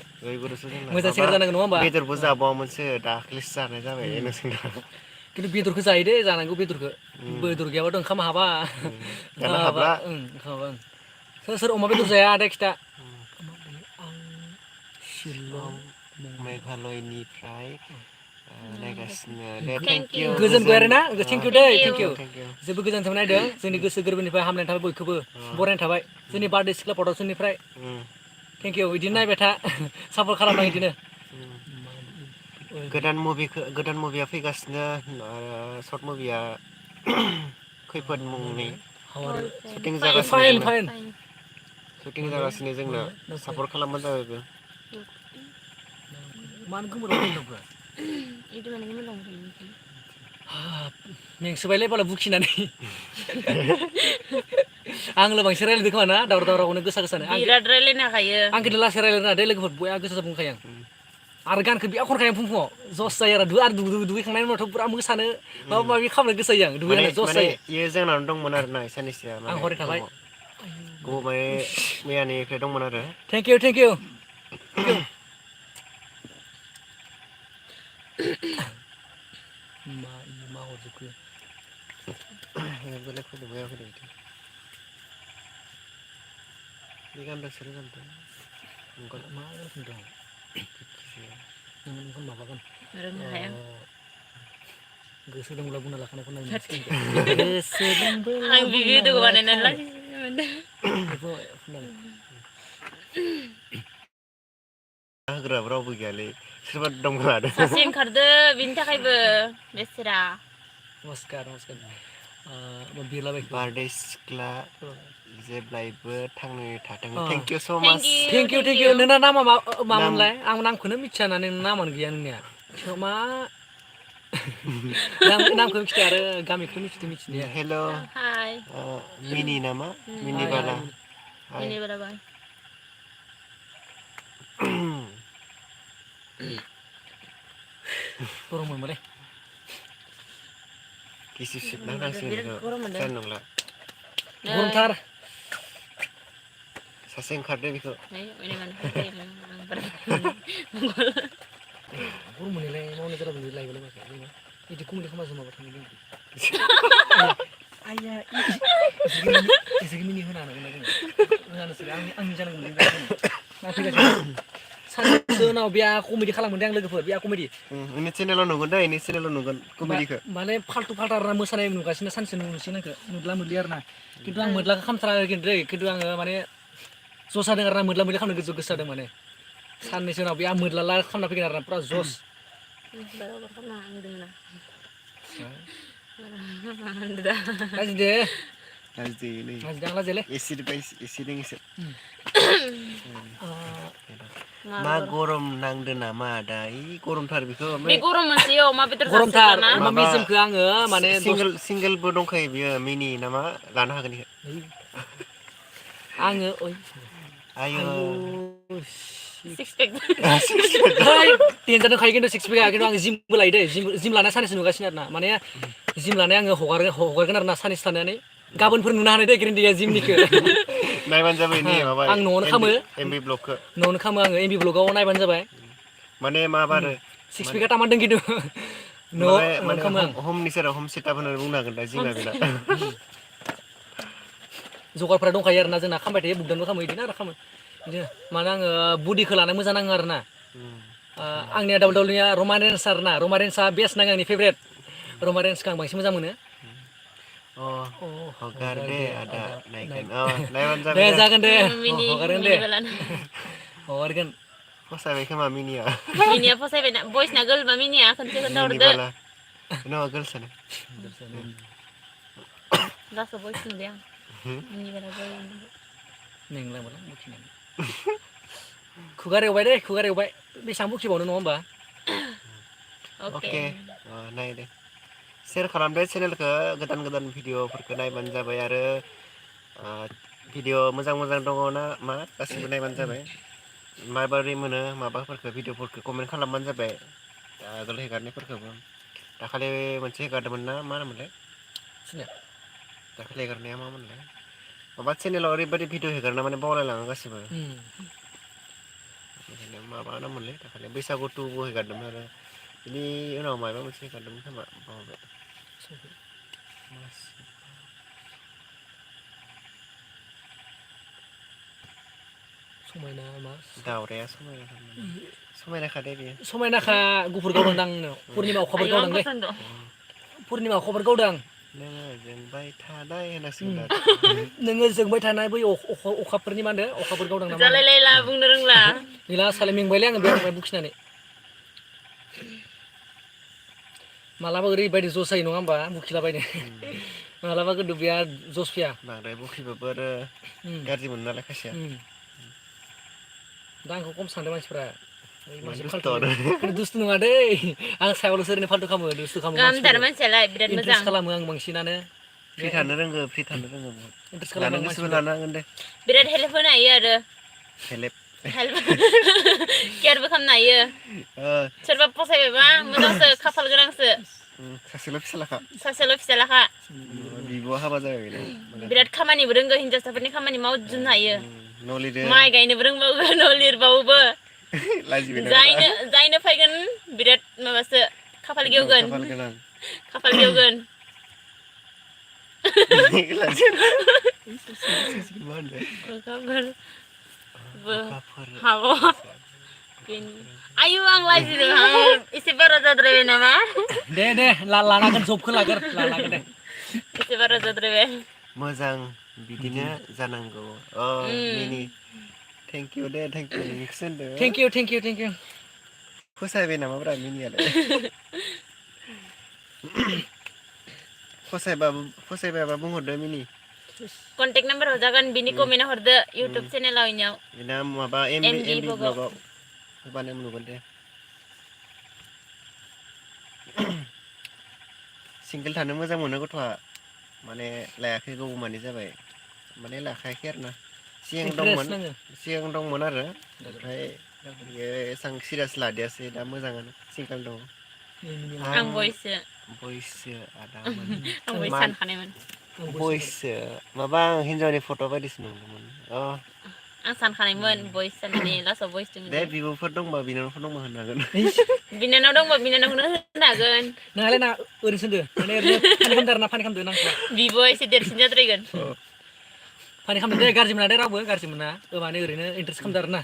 मोजां सेंग्रा जानांगौ नङा होमबा बेदरबो जाबावामोनसो दाख्लैसो जानाय जाबाय नोंसोरना खिन्थु बेदरखौ जायो दे जानांगौ बेदरखौ बेदर गैयाबाथ' ओंखाम हाबा सोर अमा बेदर जाया दे खिथा मेघालयनिफ्राय नायगासिनो गोजोनबाय आरो ना थेंक इउ दे थेंक इउ जेबो गोजोन्थों नायदों जोंनि गोसो गोरबोनिफ्राय हामलायनाय थाबाय बयखौबो बरायनाय थाबाय जोंनि बारदै सिख्ला प्रडाक्सननिफ्राय थेंक इउ बिदिनो नायबाय था सापर्ट खालामनाय बिदिनो गोदान मुभिया फैगासिनो सर्ट मुभिया खैफोद मुंनि शुटिं जागासिनो जोंना सापर्ट खालामबानो जाबाय मानो गोमोराव मेंसोबायलै बाला बुखिनानै आंल' बांसिन रायलायदों खोमा ना दावरावनो गोसा गोसानो बिराद रायलायनो हाखायो आं खिन्थु लासै रायलायना दे लोगोफोर बया गोसा बुंखायो आं आरो गानखौ बिराद खनखायो आं फुङाव जस जायो आरो दुगैखांनायनि उनावथ' पुरा मोसानो माबा माबि खालामनो गोसो जायो आं दुगैनानै जस जायो बेयो जोंनाव दंमोन आरोना साननैसोआ आं हरै थाबाय मैयानिफ्राय दंमोन आरो थेंक इउ मा हरजोबखो Ini kan dasarnya kan enggak मा होनदों नों माबागोन रोंनो हाया गोसो दंब्ला बुंना लाखानायखौ नायनो गोसो दंब्ला आं भिडिअ बानायनानै लाखिनो मोनदों बेखौ फुनानै होग्राबो रावबो गैयालै सोरबा दंमारो सासे ओंखारदो बिनि थाखायबो बेसेरा नमस्कार बिरलाबायखो बारदै सिख्ला जेब्लायबो थांनानै थाथों अ। थेंक इउ स' माच Thank you. थेंक इउ नोंना नामा नाम मामोनलाय आं नामखौनो मिथिया ना नोंना नामानो गैया नोंनिया मा नामखौ मिथिया आरो गामिखौ मिथिनाया हेल' हाय मिनि नामा मिनि हाय बाला हाय ini berapa गरम मोनबाय गिसि सिबना होनांसिगोन बिराद बेखौ गरम मोनदों जानाय नंला गरमथार सासे ओंखारदो बेखौ ini mana गरम मोननायलाय मावनाय जालाबो लायबालाय माखाय बिदि कमेडि खालामना माबा थांनो आइया एसे मिनि होनो हानांगोन ना जोङो आंनि जानांगौ सानसेसो उनाव बेया कमेडि खालामगोन आं लोगोफोर बेया कमेडि इनि चेनेलाव नुगोन दै इनि चेनेलाव नुगोन कमेडिखौ माने फाल्टु फाल्टा मोसानाय नुगासिनो सानसे नुसिगोन आंखौ मोदला मोदलि आरो ना खिन्थु आं मोदलाखौ खालामथारा खिन्थु आङो माने जस जादों आरो ना मोदला मोदलि खालामनो गोसो जादों माने साननैसो उनाव बे आं मोदला खालामना फैगोन आरो ना पुरा जस गाज्रि दे गाज्रि गाज्रि आं लाजियालै एसिड बायस एसिड एसे मा मा गरम नांदो नामा दा इ गरमथार बेखौ बे गरम मोनसे अमा बेदर गरमथार जासोगारना अमा मेजेमखौ आङो माने सिंगेलबो दंखायो बियो मिनि नामा लानो हागोन इखो आङो आयौ सिक्स पेक टेनसन दंखायो खिन्थु सिक्स पेकआ खिन्थु आं जिमबो लायो दै जिम लानाय साननैसो नुगासिनो आरो ना माने जिम लानाय आङो हगारगोन आरो ना साननैसो थानानै गाबोनफोर नुनो हानाय दै ग्रेन्डिया जिमनिखौ नायबानो जाबाय नि माबा आं न'आवनो खामो एमबि ब्लगखौ न'आवनो खामो आङो एमबि ब्लगाव नायबानो जाबाय माने मा बारो सिक्स पेकआ तामारदों खिन्थु माने खामो आं हमनि सेराव हम सेटआप होननानै बुंनो हागोन दा जिमा बेना जगारफोरा दंखायो आरो ना जोंना खामबाय थायो बुगदानबो खामो बिदिनो आरो खामो बिदिनो माने आङो बडिखौ लानो मोजां नाङो आरो ना आंनिया डाबलनिया रमान रेन्स आरो ना रमान रेन्सआ बेस्ट नाङो आंनि फेभरेट रमान रेन्सखौ आं बांसिन मोजां मोनो हगार दे आदा नायगोन नायबानो दे जाबाय जागोन दे मिनि हगारगोन दे हगारगोन फसायबाय खोमा मिनिया मिनिया फसायबायना बयसना गोलबा मिनिया खनसे मिनि खोन्थाहरदो बाला नङा गोलसानो गासै बयस नुदों आं मिनि बाला जायो नोंलाय माला बुखिनानै खुगार एवबाय दे खुगार एवबाय बेसेबां बुखिबावनो नङा होमबा अके नाय दे शेयार खालामदो चेनेलखौ गोदान गोदान भिडिअफोरखौ नायबानो जाबाय आरो भिडिअ मोजां मोजां दङ ना मा गासिबो नायबानो जाबाय माबोरै मोनो माबाफोरखौ भिडिअफोरखौ कमेन्ट खालामबानो जाबाय आगोल हेगारनायफोरखौबो दाखालि मोनसे हेगारदोंमोन ना मा होनोमोनलाय दाखालि हेगारनाया मा मोनलाय माबा चेनेलाव ओरैबायदि भिडिअ हेगारना माने बावलायलाङो गासिबो बेखायनो माबा नामोनलै दाखालि बैसागु टुबो हेगारदोंमोन आरो बिनि उनाव माबा मोनसे हेगारदोंमोन खोमा बावबाय समायना मा दावराया समायनाखा दे बेयो समायनाखा गुफुर गावदों आंनो पुर्निमा अखाफोर गावदोंलै पुर्निमा अखाफोर गावदों नोङो जोंबाय थानाय होनांसिगोन नोङो जोंबाय थानाय बै अखाफोरनि मा होनो अखाफोर गावदों नामा जालायलायला बुंनो रोंला गैला सालाय मेंबायलै आङो बेयाव बुखिनानै मालाबा ओरैबायदि जस जायो नङा होमबा बुखिलाबायनो मालाबा खिन्थु बिराद जस फैया बांद्राय बुखिबाबो आरो गाज्रि मोनो नालाय खायसेया दा आंखौ खम सानदों मानसिफ्रा दुस्थ' दुस्थु नङा दै आं सायावल'सो ओरैनो फाल्थु खालामो दुस्थु खालामो गाहामथार मानसियालाय बिराद मोजां इन्ट्रेस्ट खालामो आं बांसिनानो फ्रि थानो रोङो इन्ट्रेस्ट लानो खालामो आं गोसोबा मानसिफोरखौ लानो हागोन दे बिराद हेल्प होनो हायो आरो हेल्प केयारबो खालामनो हायो सोरबा फसायबायबा मोजांसो खाफाल गोनांसो सासेल' फिसालाखा बिब'आ हाबा जाबाय बिराद खामानिबो रोंगौ हिन्जावसाफोरनि खामानि मावजोबनो हायो न' लिरो माइ गायनोबो रोंबावो न' लिरबावोबो जायनो फैगोन बिराद माबासो खाफाल गेवगोन खाफाल गेवगोन अखाफोर हागौ आयु आं लाजिदोंहाय एसे बारा जाद्रायबाय नामा दे लानांगोन जबखौ लानांगोन दे एसे बारा जाद्रायबाय मोजां बिदिनो जानांगौ मिनि थेंक इउ दे थेंक इउ नोंखौसो होनदों थेंक इउ फसायबाय नामाब्रा मिनियालाय फसायबाबा बुंहरदो मिनि कन्टेक्ट नाम्बार हरजागोन बिनि कमेन्टआव हरदो इउटुब चेनेलाव इनियाव बिना माबा एमबि ब्लगाव होबानो नुगोन दे सिंगोल थानो मोजां मोनो गथ'आ माने लायाखै गोबावमानि जाबाय माने लाखायाखै आरो ना सिगां दंमोन आरो ओमफ्राय बियो एसेबां सिरियास लादियासै दा मोजाङानो सिंगोल दङ आं बयससो आं बयस सानखानायमोन बयससो माबा आं हिन्जावनि फट' बायदिसो नुदोंमोन आं सानखानायमोन बयस साननानै लास्टआव बयस दङ दे बिब'फोर दंबा बिनानावफोर दंबा होनो हागोन बिनानाव दंबा बिनानावखौनो होनो हागोन नोंहालाय ना ओरैनो सोंदो माने ओरैनो फानि खालामदो नांथ'आ बिब' एसे देरसिन जाद्रायगोन फानि खालामदो दे गाज्रि मोना दे रावबो गाज्रि मोना माने ओरैनो इन्टारेस्ट खालामदो आरो ना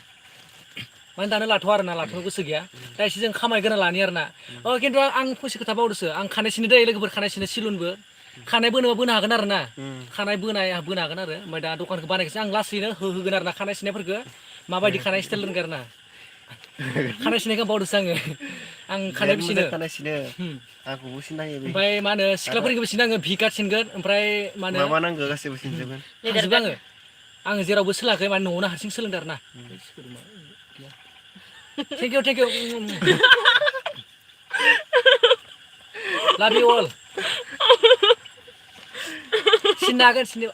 माने दानो लाथ'आ आरो ना लाथ'नो गोसो गैया दा एसे जों खामायग्रोना लानि आरो ना खिन्थु आं फंसे खोथा बावदोंसो आं खानाय सिनो दै लोगोफोर खानाय सिनो सिलुनबो खानाय बोनोबा बोनो हागोन आरो ना खानाय बोनो हागोन आरो ओमफ्राय दा दखानखौ बानायगोनसो आं लासैनो होगोन आरो ना खानाय सिननायफोरखौ माबायदि खानाय स्टाइल रोंगो आरो ना खानाय सिननायखौ बावदोंसो आं खानायबो सिनो आंखौबो सिनना होयो ओमफ्राय मा होनो सिख्लाफोरखौबो सिनो आङो भि काट सिनगोन ओमफ्राय मा होनो माबा नांगौ गासैबो सिनजोबगोन हाजोबो आङो जेरावबो सोलोङाखै माने न'आवनो हारसिं सोलोंदों आरो ना थेंक इउ लाभ इउ अल सिननो हागोन सिननो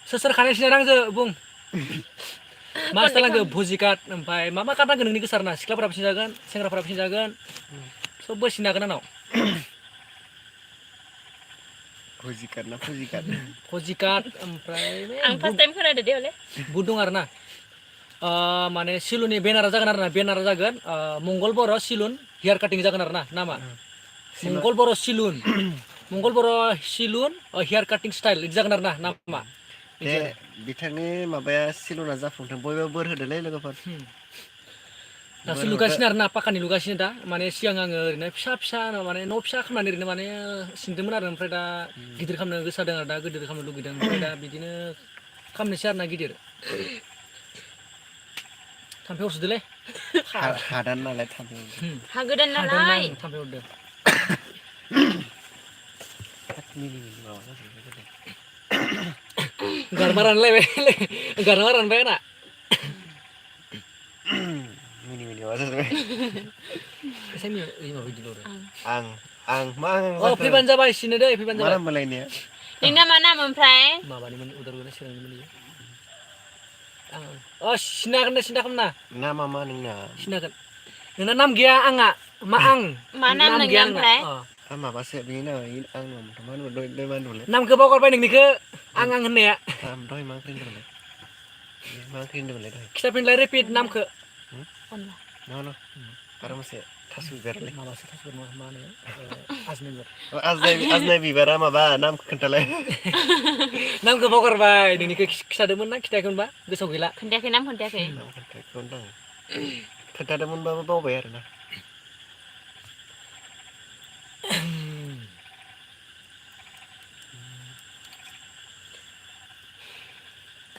सोर खानाय सिननो नांगौ बुं मा स्टाइल नांगौ भुजि काट ओमफ्राय मा काट नांगौ नोंनि गोसो आरो ना सिख्लाफोराबो सिनजागोन सेंग्राफोराबो सिनजागोन सबबो सिननो हागोन आंनाव भुजि काट ओमफ्राय आं फार्स्ट टाइम खोनादो दे हले बुट दं आरो ना माने सिलुननि बेनारा जागोन आरो ना बेनारा जागोन मंगल बर' सिलुन हेयार काटिं जागोन आरो ना नामा मंगल बर' सिलुन हेयार काटिं स्टाइल बिदि जागोन आरो ना नामा दे बिथांनि माबाया सिलुना जाफुंथों बयबो बोर होदोलै लोगोफोर दासो लुगासिनो आरो ना पाकानि लुगासिनो दा माने सिगां आङो ओरैनो फिसा माने न' फिसा खालामनानै ओरैनो माने सिनदोंमोन आरो ओमफ्राय दा गिदिर खालामनो गोसो जादों आरो दा गिदिर खालामनो लुगैदों ओमफ्राय दा बिदिनो खालामनोसै आरो ना गिदिर थाम्फै अरसोदोलै हादान नालाय थाम्फै हा गोदान नालाय थाम्फै अरदों गारमा रानबाय आंना मिनि माबा जाबाय आं फैबानो जाबाय सिनो दे फैबानो जाबाय मोलायनाया नोंना मा नाम ओमफ्राय माबानिमोन उदालगुरि चिरांनिमोन सिननो हागोन दे सिन्था खालामना नामा मा नोंना सिननो हागोन नोंना नाम गैया आंहा मा नाम गैया नोंना ओमफ्राय माबासो बेनि नामा आं मा होनोमोनलाय नामखौ बावगारबाय नोंनिखौ आं होननाया दहाय मा ओंख्रि होनदोंमोनलाय खिथाफिनलाय रिपिट नामखौ नङा आरो मोनसे थास' बिबारलै माबासो थास' बिबार मा होनो आजनाय बिबारा माबा नामखौ खोन्थालाय नामखौ बावगारबाय नोंनिखौ खिथादोंमोन ना खिथायाखैमोनबा गोसोआव गैला खोन्थायाखै नाम खोन्थायाखै खोन्थादोंमोनबाबो बावबाय आरोना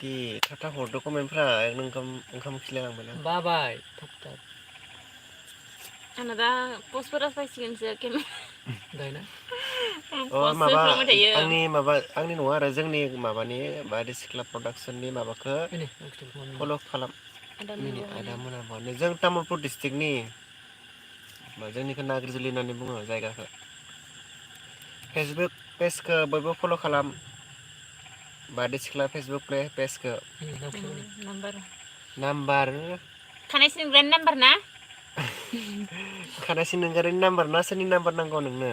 थाब थाब हरदो कमेन्टफ्रा ओंखाम खिलायलांबाय बाबाय आंना दा पस्टफोरा फैसिगोनसो माबा आंनि नङा आरो जोंनि माबानि बारदै सिख्ला प्रडाक्सननि माबाखौ फल' खालाम आदा मोना जों तामुलपुर डिस्ट्रिक्टनि जोंनिखौ नागिरजुलि होननानै बुङो जायगाखौ फेसबुक पेजखौ बयबो फल' खालाम बारदै सिख्ला फेसबुक पेजखौ नाम्बार खानाय सिनग्रानि नाम्बार ना खानाय सिनग्रानि नाम्बार ना सोरनि नाम्बार नांगौ नोंनो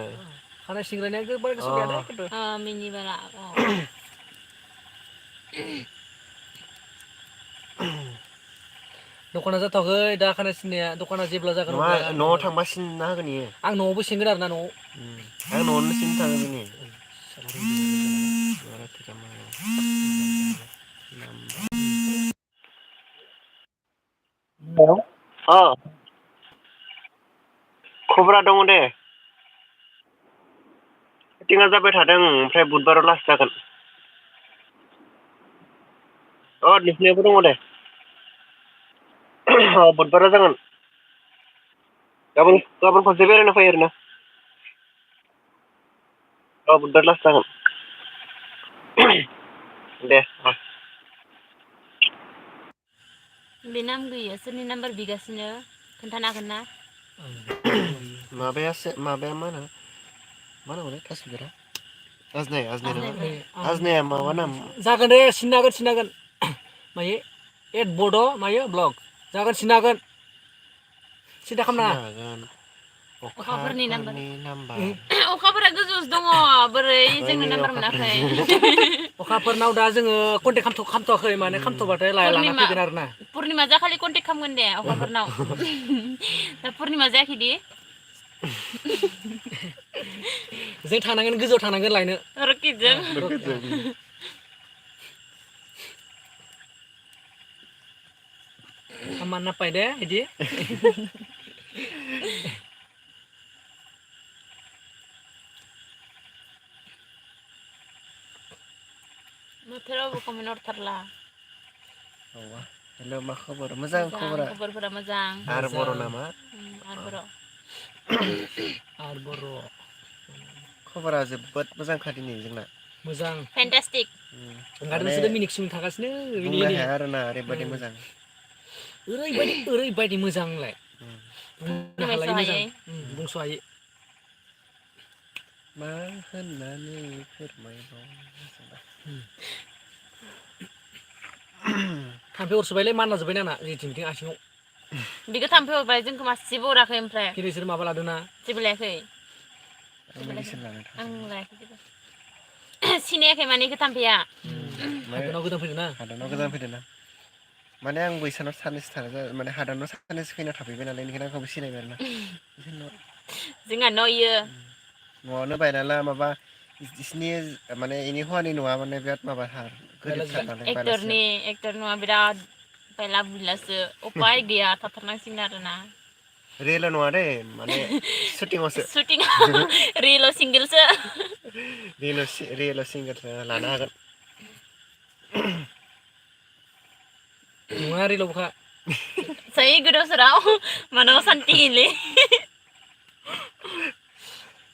खानाय सिनग्रानिया बारा गोसोआव गैया दे खिन्थु मिनिबाला दखाना जाथ'वाखै दा खानाय सिननाया दखाना जेब्ला जागोन नङा अब्ला न'आव थांबा सिनना होगोन इयो आं न'आवबो सिनगोन आरोना न'आव आं न'आवनो सिननो थाङो बिनि अ खबरा दङ दे मिटिंआ जाबाय थादों ओमफ्राय बुधबाराव लास्ट जागोन अ नोंसिनियावबो दङ दे अ बुधबाराव जागोन गाबोन खनसे बेरायनो फै ओरैनो अ बुधबार लास्ट जागोन दे अ बे नाम गैया सोरनि नाम्बार बिगासिनो खोन्थानो हागोन ना माबायासो माबाया मा होनोमोनलाय थासबिरा आजनाया आजनाय नामा बर' आजनाया माबा नाम जागोन दे सिननो हागोन मायो एड बड' मायो ब्लग जागोन सिननो हागोन सिन्था सिननो खालामनाङा हागोन अखाफोरनि नाम्बार अखाफोरनि नाम्बार अखाफोरा गोजौआवसो दङ बोरै जोंनो ओइनै नाम्बार मोनाखै अखाफोरनि अखाफोरनाव दा जोङो कन्टेक्ट खालामथ'वाखै माने खालामथ'बाथाय लाना फैगोन आरोना पुर्निमा जाखालि कन्टेक्ट खालामगोन दे अखाफोरनाव दा पुर्निमा जायाखैदि जों थांनांगोन गोजौआव थांनांगोन लायनो रकेटजों हामा नाप्पाय दे इदि माथो रावबो कमेन्ट हरथारला हेल' मा खबर मोजां खबरा खबरफोरा मोजां आरो बर' नामा आरो बर' आरो बर' खबरा जोबोद मोजांखा दिनै जोंना मोजां फेन्टास्टिक ओंखायनो माने नोंसोरो मिनिक सिमिक थागासिनो बुंनो हाया आरोना ओरैबायदि मोजां ओरैबायदि मोजांलाय बुंनो फोरमायस' हालायि मोजां हायै बुंस' हायै मा होननानै फोरमायबावनो थाम्फै अरसोबायलै मानला जोब्बाय आंना जेथिं आथिङाव बेखौ थाम्फै हरबाय जोंखौ मासेबो अराखै ओमफ्राय खिन्थु बिसोर माबा लादोंना जेबो लायाखै आं मेडिसिन लाना आं थांदोंमोन लायाखै जेबो सिनायाखै माने इखो थाम्फैया हादानाव गोदान फैदों ना हादानाव गोदान फैदों ना माने आं बैसानाव साननैसो थानाय माने हादानाव साननैसो फैना थाफैबाय नालाय बेनिखायनो आंखौबो सिनायबाय आरो ना जोंहा न' इयो न'आवनो बायना ला माबा बिसिनि माने इनि हौवानि न'आ माने बिराद माबाथार गोरिबथार नालाय बालासिया एक्टर नङा बिराद बायला बुयलासो उपाय गैया थाथारनांसिगोन आरोना रियेल नङा दै माने शुटिंआवसो रियेलाव सिंगोलसो रियेलाव सिंगोलसो लानो हागोन नङा रियेलावखा सही गोदाव सोराव मानबा सान्ति गैयिलै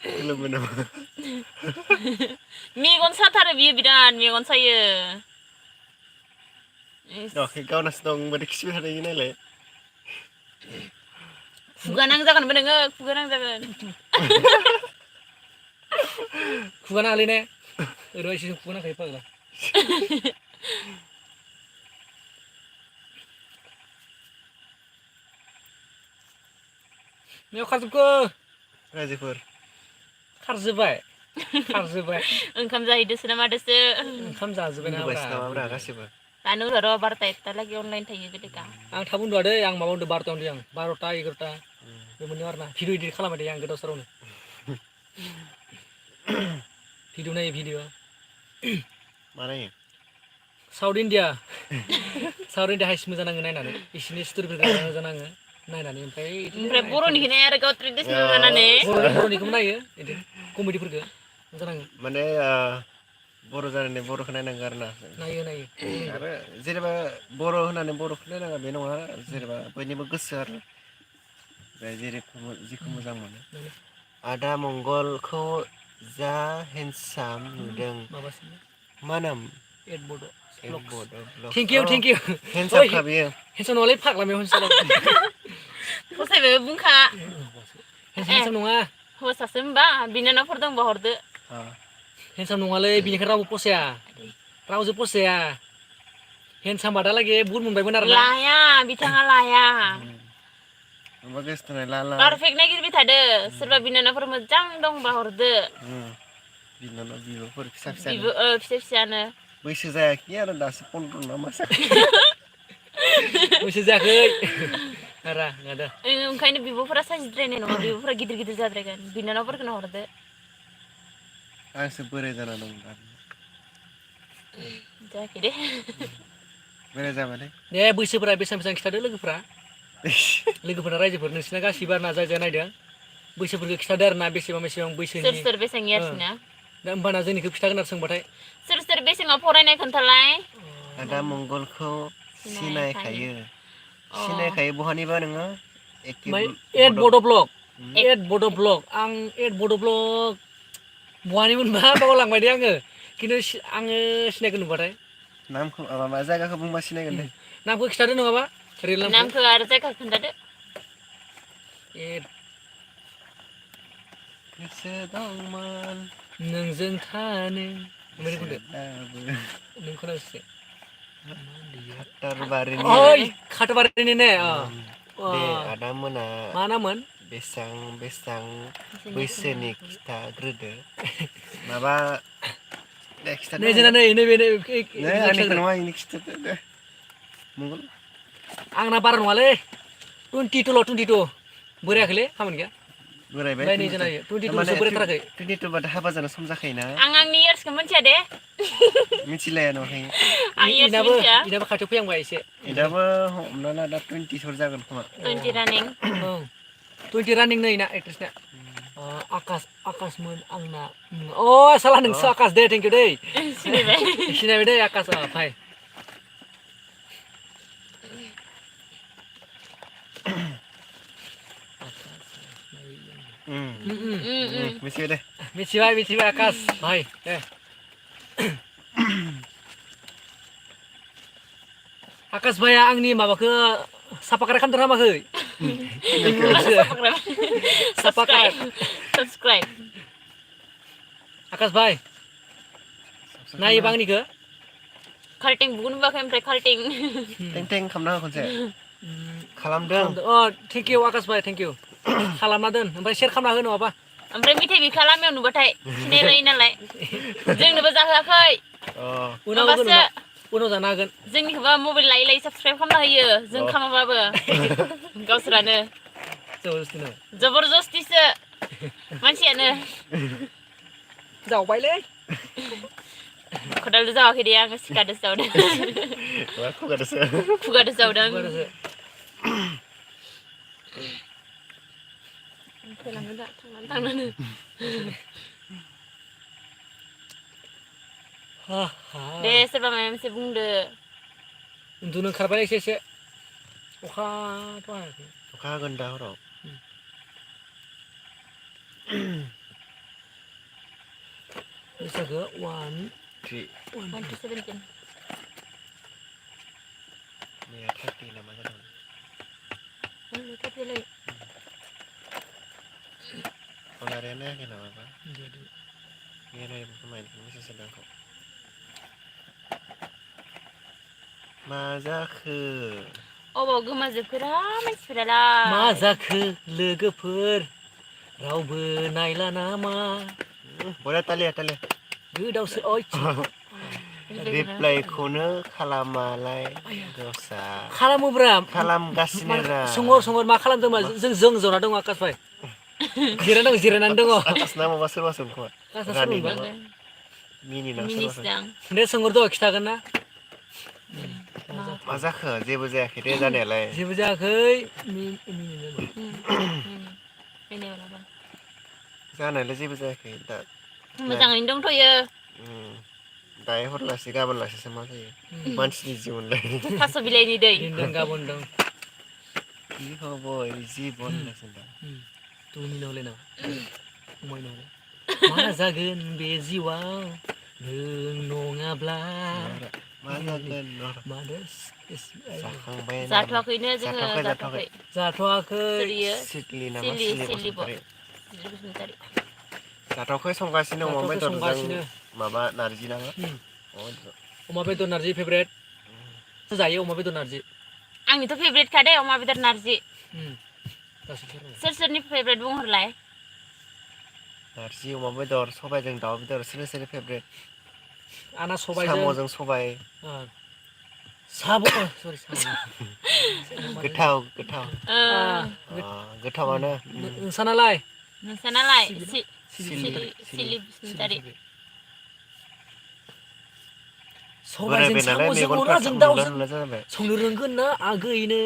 खुलुमो नामा मेगन साथारो बियो बिराद मेगन सायो गावनासो दं होनबाथाय खिथिबाय थादों इयो नायलाय खुगा नांजागोनबो नोङो खुगा नांजागोन खुगा नाङालै ने ओरैबायदि खुगा नांखायो फाग्ला मायाव खारजोबखो रायजोफोर खारजोब्बाय ओंखाम जाहैदोसो ना मादोसो ओंखाम जाजोब्बाय उन्दुबायसो नामाब्रा गासिबो दानो र' 12ता-1तालागै अनलाइन थायो बेलेगा आं थाब उन्दुआ दै आं माबा उन्दु 12तायाव उन्दुयो आं 12ता 11ता बे मोननैयाव आरोना भिडिअ इदिट खालामबाय थायो आं गोदाव सोरावनो भिडिअ नायो भिडिअ मा नायो साउथ इण्डिया हाइस मोजां नाङो नायनानै बिसिनि स्ट'रिफोरखौ मोजां नाङो नायनानै ओमफ्राय बर'निखौ नाया आरो गाव ट्रेडिसनेल जानानै बर'निखौबो नायो बिदिनो कमेडिफोरखौ मोजां नाङो माने बर' जानानै बर'खौ नायनांगौ आरोना नायो आरो जेनेबा बर' होननानै बर'खौ नायनाङा बे नङा जेनेबा बयनिबो गोसो आरो जाय जेखौ मोजां मोनो आदा मंगलखौ जा हेन्डसाम नुदों माबासो मा नाम एड बड' ब्लग्स थेंक इउ हेन्डसामखा बियो हेन्डसाम नङालै फाग्ला मेगन फसायबाय बुंखा हेन्डसाम नङा हौवासासो होमबा बिनानावफोर दंबा हरदो हेन्डसाम नङालै बिनिखौ रावबो फसाया रावजों फसाया हेन्डसामआ दालागै बुहुत मोनबायमोन आरोना लाया बिथाङा लाया पारफेक्ट नागिरबाय थादो सोरबा बिनानावफोर मोजां दंबा हरदो बिनानाव बिब'फोर फिसा फिसा फिसायानो बैसो जायाखै आरो दासो 15 ना मा बैसो जायाखै रा ngaदा ओंखायनो बिब'फोरा साजिद्रायनाय नङा बिब'फोरा गिदिर गिदिर जाद्रायगोन बिनानावफोरखौनो हरदो आंसो बोराय जाना दं दा जायाखै दे बोराय जाबाय दे बैसोफोरा बेसेबां बेसेबां खिथादो लोगोफोरा रायजोफोर नोंसिना गासिबो आरोना जाय जाय नायदों बैसोफोरखौ खिथादो आरोना बेसेबां बैसोनि सोर बेसेबां इयार्सना दा होमबाना जोंनिखौ खिथागोन आरो सोंबाथाय सोर बेसेबां फरायनाय खोन्थालाय आदा मंगलखौ सिनायखायो। सिनायखायो बहानिबा नोङो ओमफ्राय एड बड' ब्लग आं एड बड' ब्लग बहानिमोनबा बावलांबाय दे आङो खिन्थु आङो सिनायगोन नुबाथाय नामखौ माबा जायगाखौ बुंबा सिनायगोन दे नामखौ खिथादो नङाबा रियेल नामखौ आरो जायगाखौ खोन्थादो एड गोसो दंमोन नोंजों थानो ओमफ्राय खनदो दाबो नों खोनासै खाथारबारिनि ओइ खाथबारिनि ने दे आदा मोना मा नाममोन बेसां बैसोनि खिथाग्रोदो माबा दे खिथादो नै जोंना नै नैबे आंनिखौ नङा इनि खिथादो दे मंगल आंना बारा नङालै 22 बोरायाखैलै खामानि गैया बोरायबाय नै जोंना 22 बोरायथाराखै 22 बाथ' हाबा जानो सम जाखायोना आं आंनि इयार्सखौ मिथिया दे मिथिलाया नङाखै आं इयार्स मिथिया इनाबो खाथियाव फैहांबाय एसे इदाबो हमना ला दा 24 जागोन खोमा 20 रानिं 20 रानिं नै ना एक्ट्रेसना आकाशमोन आंना साला नोंसो आकाश दे थेंक इउ दै सिनायबाय दै आकाश फाय मिथिबाय दे मिथिबाय आकाश भाई दे आकाश भाइया आंनि माबाखौ साफाकारा खालामदों हामाखै साबसक्राइब आकाश भाइ नायोबा आंनिखौ खाल्टिं बुगुन नुवाखै ओमफ्राय खाल्टिं टें खालामना हो खनसे खालामदों थेंक इउ आकाश भाइ थेंक इउ खालामना दोन ओमफ्राय सेयार खालामना हो नङाबा ओमफ्राय मेथाइ बिखा लामायाव नुबाथाय सिनायलायो नालाय जोंनोबो जाहोआखै उनाव जानो हागोन जोंनिखौबा मबाइल लायै लायै साबसक्राइब खालामना होयो जों खामाबाबो गावसोरानो जबरदस्तिसो मानसियानो जावबायलै खदालजों जावाखै दे आङो सिखादोसो जावदों खुगादोसो जावदों थैलाङो दा थांनानै दे सोरबा माबा मोनसे बुंदो उन्दुनो ओंखारबाय एसे अखाथ' हायाखै अखा हागोन दा हराव बैसागो 1 to 17 मैया 30 नामा जादोंमोन अनारिया नायाखै नामाबा मैया नायबो नायनोखौ मेसेज होदों आंखौ मा जाखो अबाव गोमाजोबखोरा मानसिफोरालाय मा जाखो लोगोफोर रावबो नायला नामा बरा तालिया गोदावसो रिप्लाइखौनो खालामालाय दस्रा खालामोब्रा खालामगासिनो रा संहर मा खालामदों जों जना दङ आकाश भाइ जिरायनानै दङ आकाश नामाबा सोरबा सोंखोमा रानि नामा मिनि ना सोरबा दे सोंहरद' खिथागोन ना मा जाखो जेबो जायाखै दे जानायालाय जेबो जायाखै जानायालाय जेबो जायाखै दा मोजाङैनो दंथ'यो दायो हरलासै गाबोन लासैसो मा जायो मानसिनि जिउलाय थास' बिलाइनि दै गाबोन दं কি হবই জীবন তুমি নহ'লে ना মই নহ'লে मा जागोन बे जिउआव नों नङाब्ला मा जागोन जाखांबाय जाथ'वाखैनो जोङो जाथ'वाखै सिडलि नामा सिडलि बसुमतारी जाथ'वाखै संगासिनो अमा बेदरजों माबा नारजि नामा अमा बेदर नारजि फेभरेट जायो अमा बेदर नारजि आंनिथ' फेभरेट खा दे अमा बेदर नारजि सोरनि फेभरेट बुंहरलाय नारजि अमा बेदर सबायजों दाउ बेदर सोरनि फेभरेट आंना सबायजों साम'जों सबाय साब' सरि साब' गोथाव गोथाव गोथावानो नोंसानालाय नोंसानालाय सिलि सिलि बसुमतारी बोरायबाय सबायजों नालाय साम'जों मेगनफ्रा अनलाजों नुला दाउजों नुला जाबाय संनो रोंगोन ना आगैनो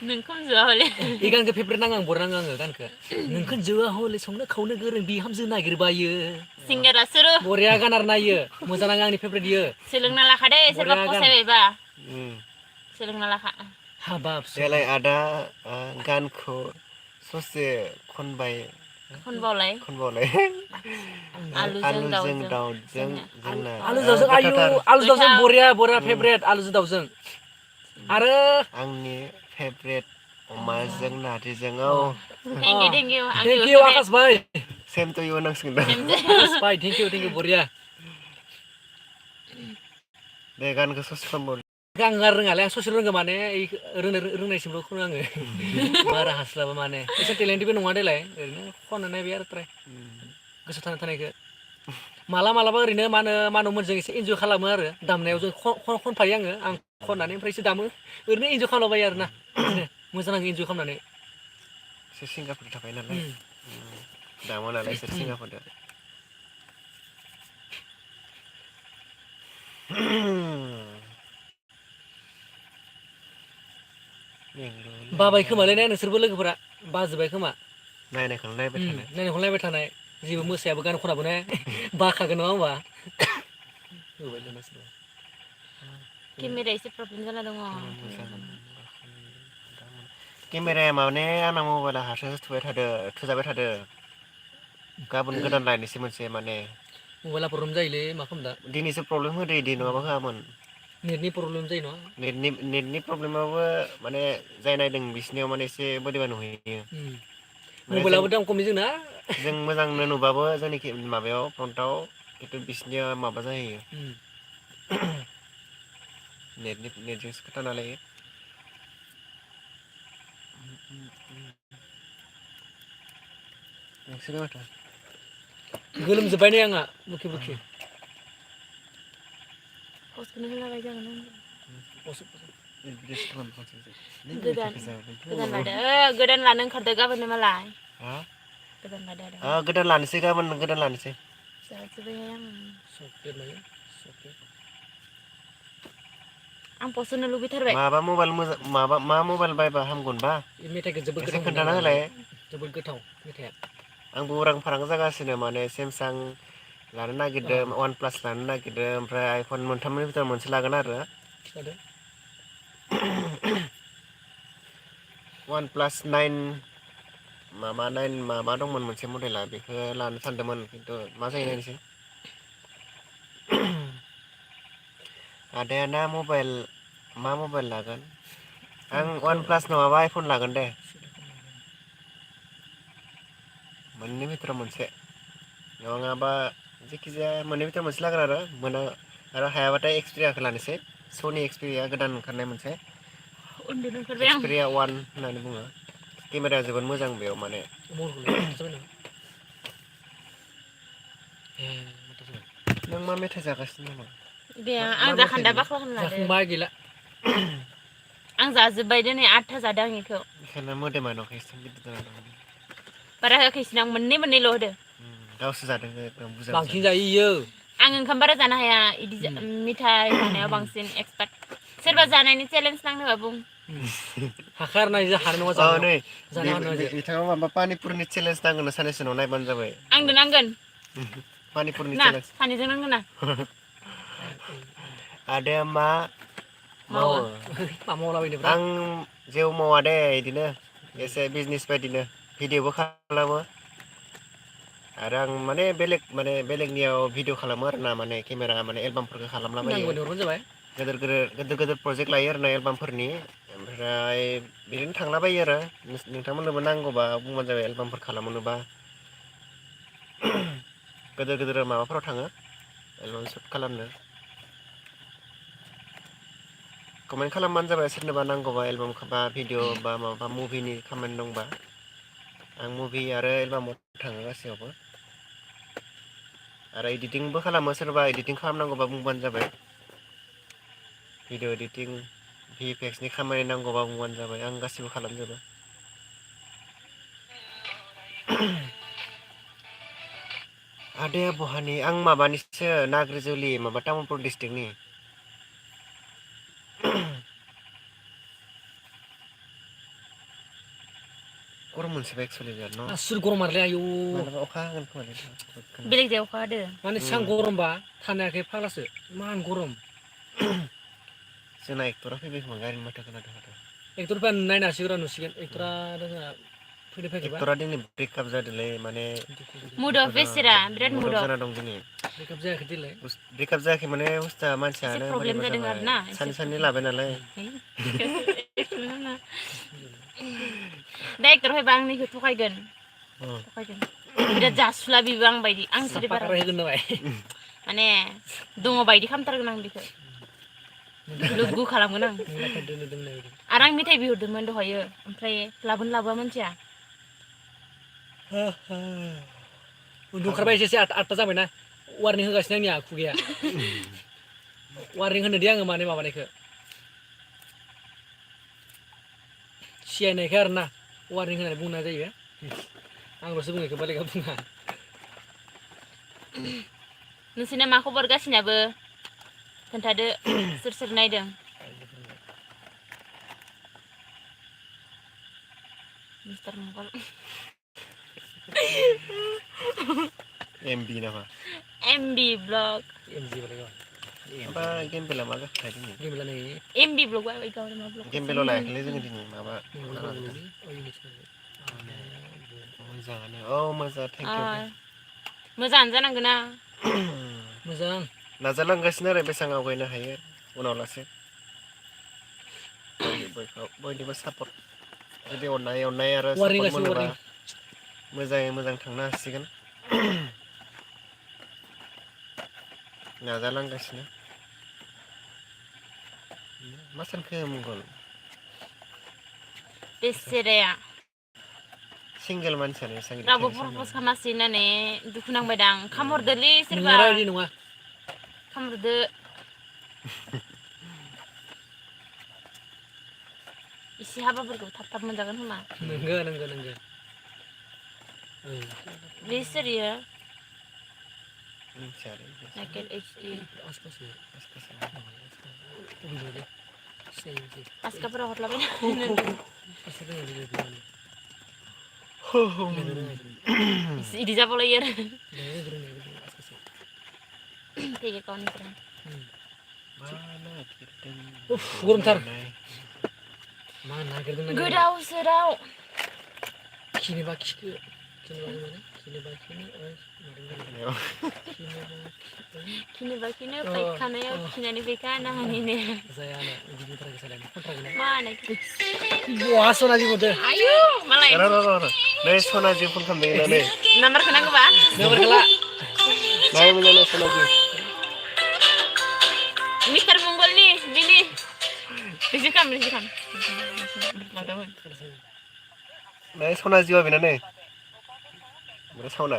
नोंखौ जोआ हले इ गानखौ फेभरेट नाङो आं बरनाङो आङो गानखौ नोंखौ जोआ हले संनो खावनो गोरों बिहामजो नागिरबायो सिंगारा सुरु बरिया गान आरो नायो मोजां नाङो आंनि फेभरेट इयो सोलोंना लाखा दे सोरबा बरिया गान फसायबायबा सोलोंना लाखा हाबाब देलाय आदा गानखौ ससे खनबाय खनबावलाय खनबावलाय आलुजों दाउजों जोंना आलु दाउजों आयु गोथावथार आलु दाउजों गोथाव बरिया बरिया फेभरेट आलुजों दाउजों आरो आंनि फेभरेट अमाजों नारजिजों औ थेंक इउ थेंक आंनिबो इउ फेभरेट आकास भाई सेम टु इउ होनांसिगोन दा आकास भाई थेंक इउ बरिया दे गानखौ ससे खनबाव आं आरो रोङालै आं ससे रोंगौ माने रोंनायसिमल' खनो आङो बारा हास्लाबा माने एसे टेलेन्टबो नङा देलाय ओरैनो खननो नायबाय आरो ट्राय गोसोआव थानायखौ मालाबा ओरैनो मा होनो मानमोनजों एसे इन्जय खालामो आरो दामनायाव जों खनफायो आं खननानै ओमफ्रायसो दामो ओरैनो इन्जय खालामलाबायो आरोना बिदिनो मोजां नाङो इन्जय खालामनानै एसे सिंगारफोर थाबाय नालाय दामो नालाय एसे सिंगारफोरदो बाबाय खोमालै ने नोंसोरबो लोगोफोरा बाजोब्बाय खोमा नायनायखौनो नायबाय थानाय नायनायखौनो नायबाय थानाय जेबो मोसायाबो गान खनाबो ने बाखागोन नङा होमबा केमेरा एसे प्रब्लेम जाना दङ केमेराया माने आंना मबाइला हारसिंसो थुजाबाय थादो गाबोन गोदान लायनोसै मोनसे माने मबाइला प्रब्लेम जायोलै मा खालामदा दिनैसो प्रब्लेम होदो इदि नङाबा होआमोन नेटनि प्रब्लेम जायो नङा नेटनि प्रब्लेमाबो माने जाय नायदों बिसिनियाव माने एसे बोरैबा नुहैयो माने मबाइलाबो दाम खमनि जोंना जों मोजांनो नुबाबो जोंनि माबायाव फ्रन्टआव खिन्थु बिसिनिया माबा जाहैयो नेटजोंसो खोथा नालाय नोंसोरो माथो गोलोमजोब्बाय नै आंहा बुखि बुखि पस्टखौनो होलाबाय जागोन गोदान गोदान लादो गोदान लानो ओंखारदो गाबोननो मालाय गोदान लादो आरो गोदान लानोसै गाबोन गोदान लानोसै जाजोब्बायहाय सक्लेट आं पस्ट होनो लुबैथारबाय माबा मबाइल मोजां मा मबाइल बायबा हामगोनबा बे मेथाइखौ जोबोद एसे गोथाव मोनो खोन्थाना आं होलाय जोबोद गोथाव मेथाइआ आंबो उरां फारां जागासिनो माने सेमसां लानो नागिरदों वान प्लास लानो नागिरदों ओमफ्राय आइफन मोनथामनि भितोराव मोनसे लागोन आरो वान प्लास 9 माबा दंमोन मोनसे मडेला बेखौ लानो सानदोंमोन खिन्थु मा जायो नायनोसै आदाया मा मबाइल लागोन आं वान प्लास नङाबा आइफन लागोन दे मोननै भितोराव मोनसे नङाबा जायखिजाया मोननै भितोराव मोनसे लागोन आरो हायाबाथाय एक्सपिरियाखौ लानोसै सनि एक्सपिरिया गोदान ओंखारनाय मोनसे उन्दुनो ओंखारबाय आं एक्सपिरिया 1 होननानै बुङो केमेराया जोबोद मोजां बेयाव माने नों मा मेथाइ जागासिनो दङ दे मा आं मेथाइ जाखान्दा बेयो बाख्ला खालामना लादो जाखांबाय गैला आं जाजोब्बाय दिनै 8था जादों आं इखौ बेखायनो मोदोमानो एसे गिदिर जाना दं बारा होआखैसै आं मोननैल' होदो गावसो जादों एकदम बुरजा बांसिन जायो इयो आं ओंखाम बारा जानो हाया इदि मिथाइ जानायाव बांसिन एक्सपार्ट सोरबा जानायनि चेलेन्ज नांनोबा बुं हाखाया आरोना इजो हानाय नङा नै जानो हानाय नङा इजो बिथाङा माबा पानिपुरिनि चेलेन्ज नांगोन साननैसो उनाव नायबानो जाबाय आंनो नांगोन पानिपुरिनि ना चेलेन्ज सानैजों नांगोन ना आदाया मा मावो मा मावलाबायनोब्रा आं जेबो मावा दे बिदिनो एसे बिजनेस बायदिनो भिडिअबो खालामो आरो आं माने बेलेगनियाव भिडिअ खालामो आरोना माने केमेरा माने एलबामफोरखौ खालामलाबायो नांगौबायदि हरबानो जाबाय गेदेर प्रजेक्ट लायो आरोना एलबामफोरनि ओमफ्राय बिदिनो थांलाबायो आरो नोंथांमोननोबो नांगौबा बुंबानो जाबाय एलबामफोर खालामनोबा गेदेर माबाफोराव थाङो एलबाम सुट खालामनो कमेन्ट खालामबानो जाबाय सोरनोबा नांगौबा एलबाम बा भिडिअ बा माबा मुभिनि खामानि दंबा आं मुभि आरो एलबामाव थाङो गासैयावबो आरो इडिटिंबो खालामो सोरबा इडिटिं खालामनांगौबा बुंबानो जाबाय भिडिअ एडिटिं VFXनि खामानि नांगौबा बुंबानो जाबाय आं गासिबो खालामजोबो आदाया बहानि आं माबानिसो नाग्रिजुलि माबा तामुलपुर डिस्ट्रिक्टनि गरम मोनसोबाय एक्सुवेलि बिराद न' आसुर गरम आरोलै आयौ मालाबा अखा हागोन खोमालै बेलेग जायगायाव अखा हादो माने सां गरमबा थानो हायाखै फाग्लासो इमान गरम जोंना एक्टरा फैबाय खोमा गारिनि माथो खोनादों माथो एक्टरफ्रा नायनासिग्रा नुसिगोन एक्टरा जोंहा फैनो फैखाबा एक्टरा दिनै ब्रेकआप जादोंलै माने मुड अफ बेसेरा बिराद मुड मुड अफ अफ जाना दं दिनै ब्रेकआप जायाखै देलाय ब्रेकआप जायाखै माने बुस्थुआ एसे मानसियानो प्रब्लेम बोरैबा जादों जाबाय आरोना सानै लाबाय नालाय दा एक्टर फैबा आंनिखौ थगायगोन बिराद जासुला बेबो आं बायदि आं सिरि बारा पाकाराय होगोन नालाय माने दङ बायदि खालामथारगोन आं बेखौ लोगो खालामगोन आं आरो आं मेथाइ बिहरदोंमोन दहायो ओमफ्राय लाबोआ मानसिया उन्दुखारबाय एसे 8टा जाबायना वारनिं होगासिनो आंनिया खुगाया वारनिं होनो दे आङो माने माबानायखौ सियायनायखौ आरोना वारनिं होनानै बुंनाय जायो आंल'सो बुङो बेलेगा बुङा नोंसोरना मा खबर गासिनाबो खोन्थादो सोर नायदों मिस्टार मंगल MB नामा MB ब्लग MG बालाय माबा गेम बेला मा जाखो दिनै गेम लानै MB ब्लग बाय गावनो मा ब्लग गेम बेलाव लायाखैलै जोङो दिनै माबा मोजाङानो औ मोजां थेंक इउ मोजाङानो जानांगोन ना मोजां नाजालांगासिनो आरो बेसेबां आवगायनो हायो उनाव लासै बयनिबो सापर्ट जुदि अननाय आरो वारनिं सापर्ट गासिबो मोनोबा वारनिं मोजाङै मोजां थांनो हासिगोन नाजालांगासिनो मा सानखो मंगल बेसेराया सिंगेल मानसियानो रावबो प्रप'ज खालामासै होननानै दुखु नांबायदां खामहरदोलै सोरबा नोंहा रेडि नङा खामहरदो इसे हाबाफोरखौ थाब मोनजागोन खोमा नंगौ बे सोरियो मिथियालै नाइकेल HD आसकाफोराव हरलाबायना इदि जाबावलायो आरो फेक एकाउन्टनिफ्राय गरमथार मा नागिरदों गोदाव सोराव खिनोबा खिखो खिनोबा खिनो फायखानायाव खिनानै फैखानानैनो जायानो बिदिनिफ्राय सालायनो कन्ट्राक्ट मा होनो बहा सना जिबोदो आयु मालाय र नै सनाजि फन खालामदों नै नाम्बारखौ नांगौबा नोबोरखौला नाय मोजां सनाजि मिस्टार मंगलनि बिनि रिसिभ खालाम नै सनाजिवा बेना नै ओमफ्राय सावना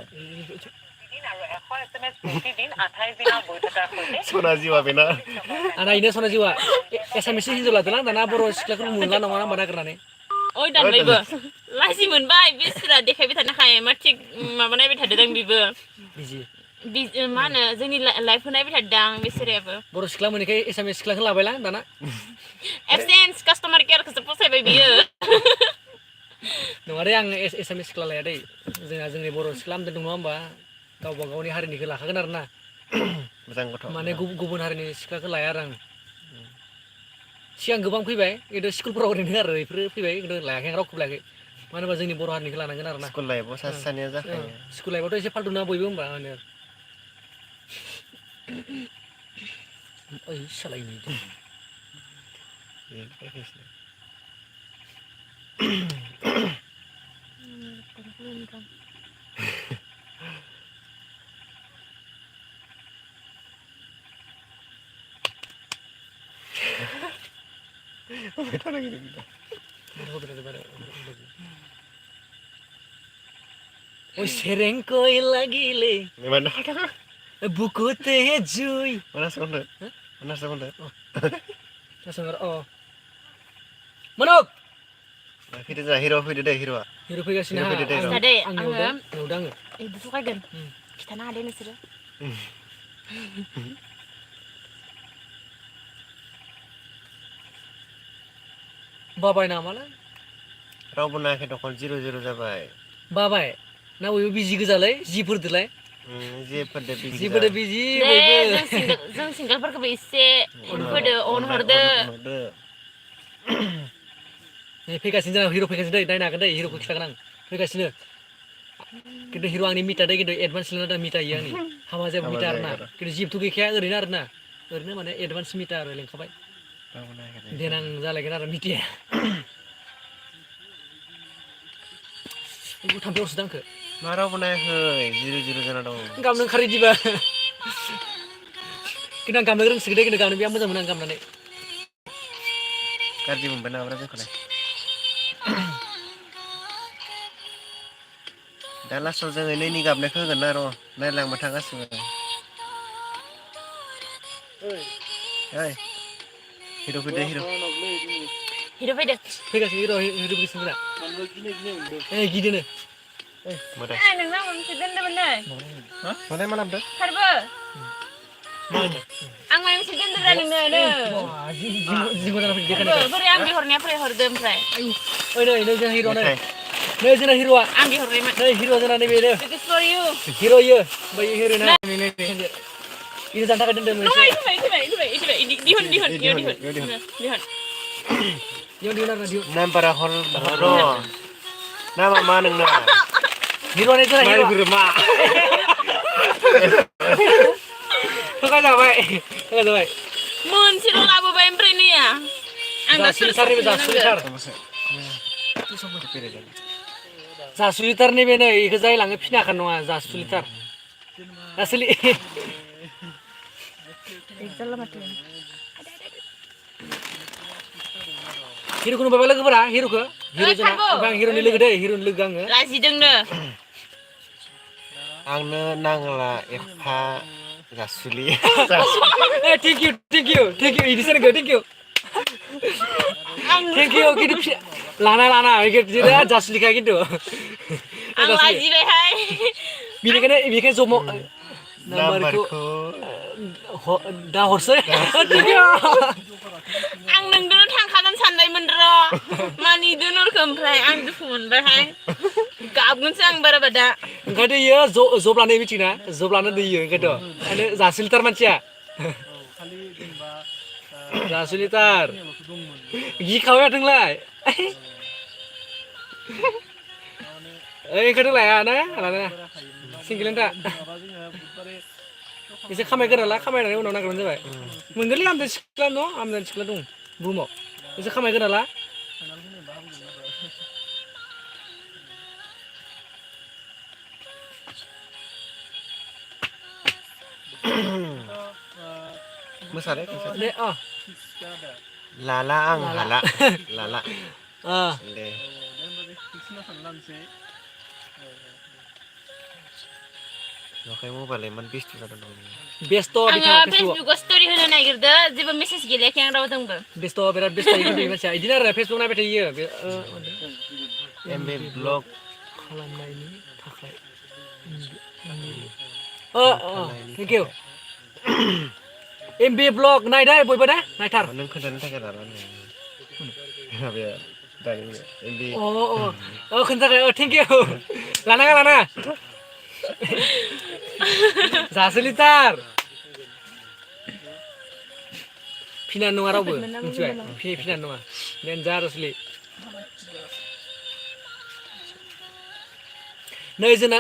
सनाजिवा बेना आंना इनो सना जिवा एसामिस हिन्जाव लादोंना दाना बर' सिख्लाखौ मोनला नङा होनबा नागिरनानै ओइ दानबायबो लाजि मोनबाय बेसोरा देखायबाय थानो हाया मा थिग माबा नायबाय थादों बेबो मा होनो जोंनि लाइफखौ नायबाय थादों बेसोरायाबो बर' सिख्ला मोनैखाय एसामिस सिख्लाखौ लाबायलां दाना एबसेन्स कास्टमार केयारखौसो फसायबाय बियो नङा दे आं एसामिस सिख्ला लाया दै जोंनि बर' सिख्ला होनदों नङा होमबा गावबा गावनि हारिनिखौ लाखागोन आरो ना मोजां गथ' माने गुबुन हारिनि सिख्लाखौ लाया आरो आं सिगां गोबां फैबाय खिन्थु स्कुलफोराव ओरैनो आरो बेफोरो फैबाय खिन्थु लायाखै आं रावखौबो लायाखै मानो होनबा जोंनि बर' हारिनिखौ लानांगोन आरो ना स्कुल लाइफआव सासे सानैया जाखायो स्कुल लाइफआवथ' एसे फाल्थु ना बयबो होनबा होनो ओइ सालायनि ओइ सेरें कोई लागिले बुकुते जुई mana sekonde Nasangar Manuk Fैदो जा हिर' फैदो दे हिर'आ हिर' फैगासिनो हिर' फैदो दे र' Tadi आं आङो नुदों आङो itu थगायगोन खिथानो हादे नोंसोरो बाबाय नामालाय रावबो नायाखै दखन 0-0 जाबाय बाबाय ना बयबो बिजि गोजालै जिफोरदोलाय जेफोरदो बिजि जिफोरदो बिजि दे बयबो जों सिंगोलफोरखौबो एसे होदो अन हरदो नै फैगासिनो जोंहा हिर' फैगासिनो दै नायनो हागोन दै हिर'खौ खिथागोन आं फैगासिनो खिन्थु हिर' आंनि मिटा दै खिन्थु एडभान्स लिरना मिटा इयो आंनि हामा जायाबो मिटा आरोना खिन्थु जिबथ' गैखाया ओरैनो आरोना ओरैनो माने एडभान्स मिटा आरो लिंखाबाय देनां जालायगोन आरो मिटिया थाम्फै अरसोदों आंखो मा रावबो नायाखै 0-0 जाना दं गाबनो ओंखारो इदिबा खिन्थु आं गाबनो रोंसोगारो दे खिन्थु गाबनो बिराद मोजां मोनो आं गाबनानै गाज्रि मोनबाय नामाब्रा जोंखौलाय दा लास्टआव जोङो नैनि गाबनायखौ होगोन ना र' नायलांबाय था गासिबो ओइ हिर' फैदो हिर' हिर' फैदो फैगासिनो हिर' फैगासिनो ए गिदोनो मोदाय नोंनाव माबा मोनसे दोन्दोंमोन नै मोदाय मा लाबोदो खारबो आं माबा मोनसे दोन्दोंरा नोंनो जिबो जाना फैदो बोरै आं बिहरनाया बोरै हरदो ओमफ्राय ओइ नै जोंना हिर' नै जोंना हिर'आ आं बिहरनायमोन नै हिर'आ जोंना नैबे नो This is for you हिर' इयो ओमफ्राय हिर'इना इनो जानो थाखाय दोन्दों मोनसे दिहुन दिहुन आरोना दिहुन नाम्बारा हर र' नामा मा नोंना हिर'आनो जोंना हिर' मा थगायजाबाय मोनसेल' लाबोबाय ओमफ्राय नैया आं दा जासुलिथार नैबे जासुलिथार जासुलिथार नैबे नै इखो जाय लाङो फिनो हाखानाय नङा जासुलिथार जासुलि जाला माथो हिर'खौ नुबायबा लोगोफोरा हिर'खौ जोंना ओमफ्राय आं हिर'नि लोगो दै हिर'नि लोगो आङो लाजिदोंनो आंनो नांला एफा जासुलि थेंक इउ इदिसो होनांगौ थेंक इउ खिन्थु लाना गिदिरा जासुलिखा खिन्थु आं लाजिबायहाय बेनिखायनो जब नाम्बारखौ दा हरसै आं नोंदोनो थांखागोन सानबायमोन र' मानि दोनरखो ओमफ्राय आं दुखु मोनबायहाय गाबगोनसो आं बाराबा दा ओंखायनो इयो जब लानो मिथिना जब लानो दैयो ओंखायनोथ' ओंखायनो जासुलिथार मानसिया जासुलिथार गिखाबाय माथोंलाय ओंखायनो लाया ना लाना सिंगेलेन दा एसे खामायग्रोना ला खामायनानै उनाव नागिरबानो जाबाय मोनगोनलै आमदानि सिख्ला न' आमदानि सिख्ला दं बुहुमाव एसे खामायग्रोना ला मोसादो दे लाला आं हाला लाला दे नखाय मबाइल इमान बेस्थ' जादों बेस्थ' आङो फेसबुकआव स्ट'रि होनो नागिरदो जेबो मेसेज गेलेयाखै आं रावजोंबो बेस्थ' बिराद बेस्थ' जायो मानसिया इदिनो आरो फेसबुक नायबाय थायो एमए ब्लग खालामनायनि थाखाय थेंक इउ एमबि ब्लग नायदे बयबो दे नायथार नों खोन्थानो थाखाय लाला माबाया दानि एमबि खोन्थानो थाखाय थेंक इउ लानाङा जासुलिथार फिनानो नङा रावबो मिथिबाय फिनानो नङा देनजार असलि नै जोंना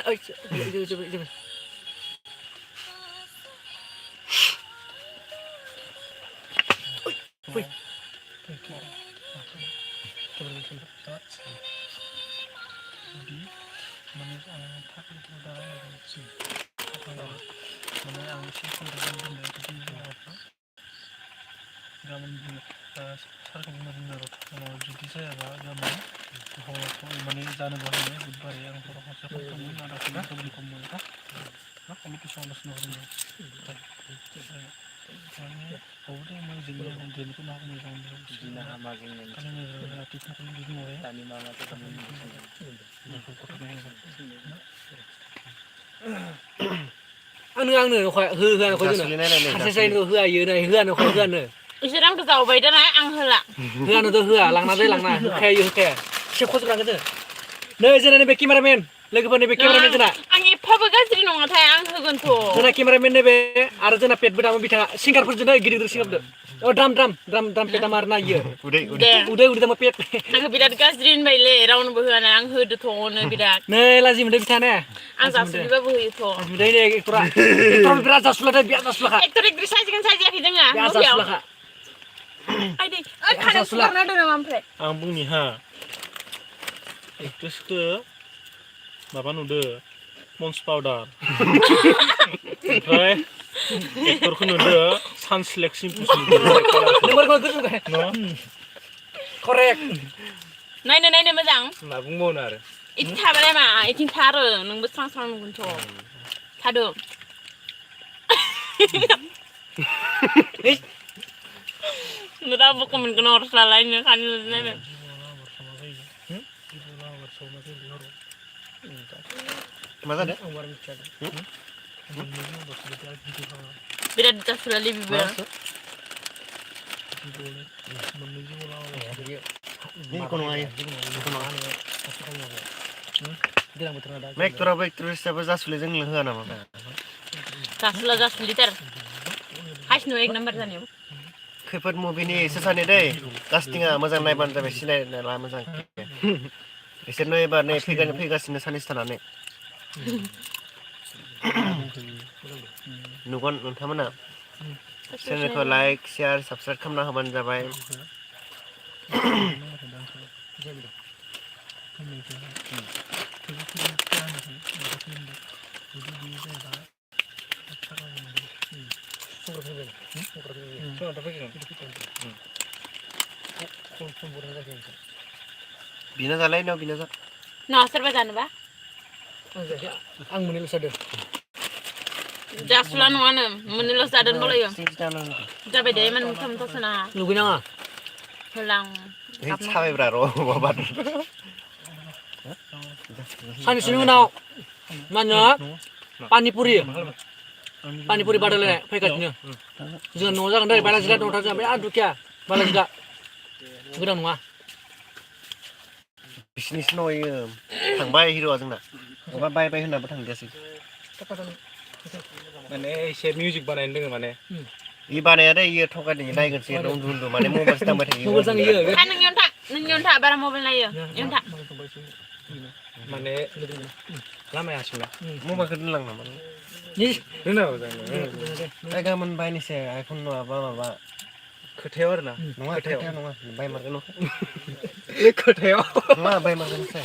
आंनो होआ नखौ जोंनो हारसा जायनो होआ इयो नै होआ नखौ होआनो इसोर आंखौ जावबाय दाना आं होला होआनोथ' होआ लांना होखाया एसे खज'लांगोन जों नै जोंना नैबे केमेरामेन लोगोफोर नैबे केमेरामेन जोंना आं एफाबो गाज्रि नङाथाय आं होगोनथ' जोंना केमेरामेन नैबे आरो जोंना पेटबो दामो बिथाङा सिंगारफोरजोंनो गिदिर गिदिर सिंगारदो द्राम पेट दामा आरोना इयो उदै दामा पेट आंखौ बिराद गाज्रि होनबायलै रावनोबो होआना आं होदोथ' अनो बिराद नै लाजि मोनदों बिथाङा ने आं जासुलिबाबो होयोथ' नै एक्टरा बिराद जासुलाथाय बिराद जासुलाखा एक्टर एक्ट्रिस साजियाखै जोङो बिराद जासुलाखा आइदै खानाय सुगारना होदों नामा ओमफ्राय आं बुंनि हा एक्ट्रेसखौ माबा नुदो मन्स पाउडार ओमफ्राय एक्टरखौ नुदो सानस्लेक सिम्पुस करेक्ट नायनो मोजां मा बुंबावनो आरो इथिं थाबालाय मा इथिं था आरो नोंबो स्रां स्रां नुगोनथ' थादो रावबो कमेन्टखौनो हरस्लालायनो खानि नायनो मा जादों बिराद जासुलालै बिबो बेखौ नङा एक्टराबो एक्ट्रेसआबो जासुले जों होआ नामा जासुलिथार हासिनो एक नाम्बार जानायाव खैफोद मुभिनि एसे सानै दै कास्टिंआ मोजां नायबानो जाबाय सिनायना ला मोजां बिसोरनो एबार नै फैगासिनो साननैसो थानानै नुगोन नोंथांमोना चेनेलखौ लाइक शेयार साबसक्राइब खालामना होबानो जाबाय बिना जालाय न बिना जा ना सोरबा जानोबा आं मोननैल' जादों जासुला नङानो मोननैल' जादों बोलायो जाबाय दे मान मुथा मुथा सोना लुगैनाङा होलां साबायब्रा र' बाबा साननैसोनि उनाव मा होनो पानिपुरि बादायलायनाय फैगासिनो जोंहा न'आव जागोन दै बालाजिला न'आव जोंहा बिराद दुखिया बालाजिला गोदान नङा बिसिनिसो न'यो थांबाय हिर'आ जोंना माबा बाय होननाबो थांदियासै माने एसे मिउजिक बानायनो दोङो माने इ बानाया दै इयो थगायदों नायगोनसै उन्दु माने मबाइलसो दांबाय थायो मबाइल जां इयो नोंनियावनो था बारा मबाइल नायो इयावनो था माने लामाया हासिंना मबाइलखौ दोनलां नामा गाबोन बायनोसै आइफन नङाबा माबा खोथायाव आरो ना नङा खोथायाव नङा बायमारगोन खोथायाव नङा बायमारगोनसै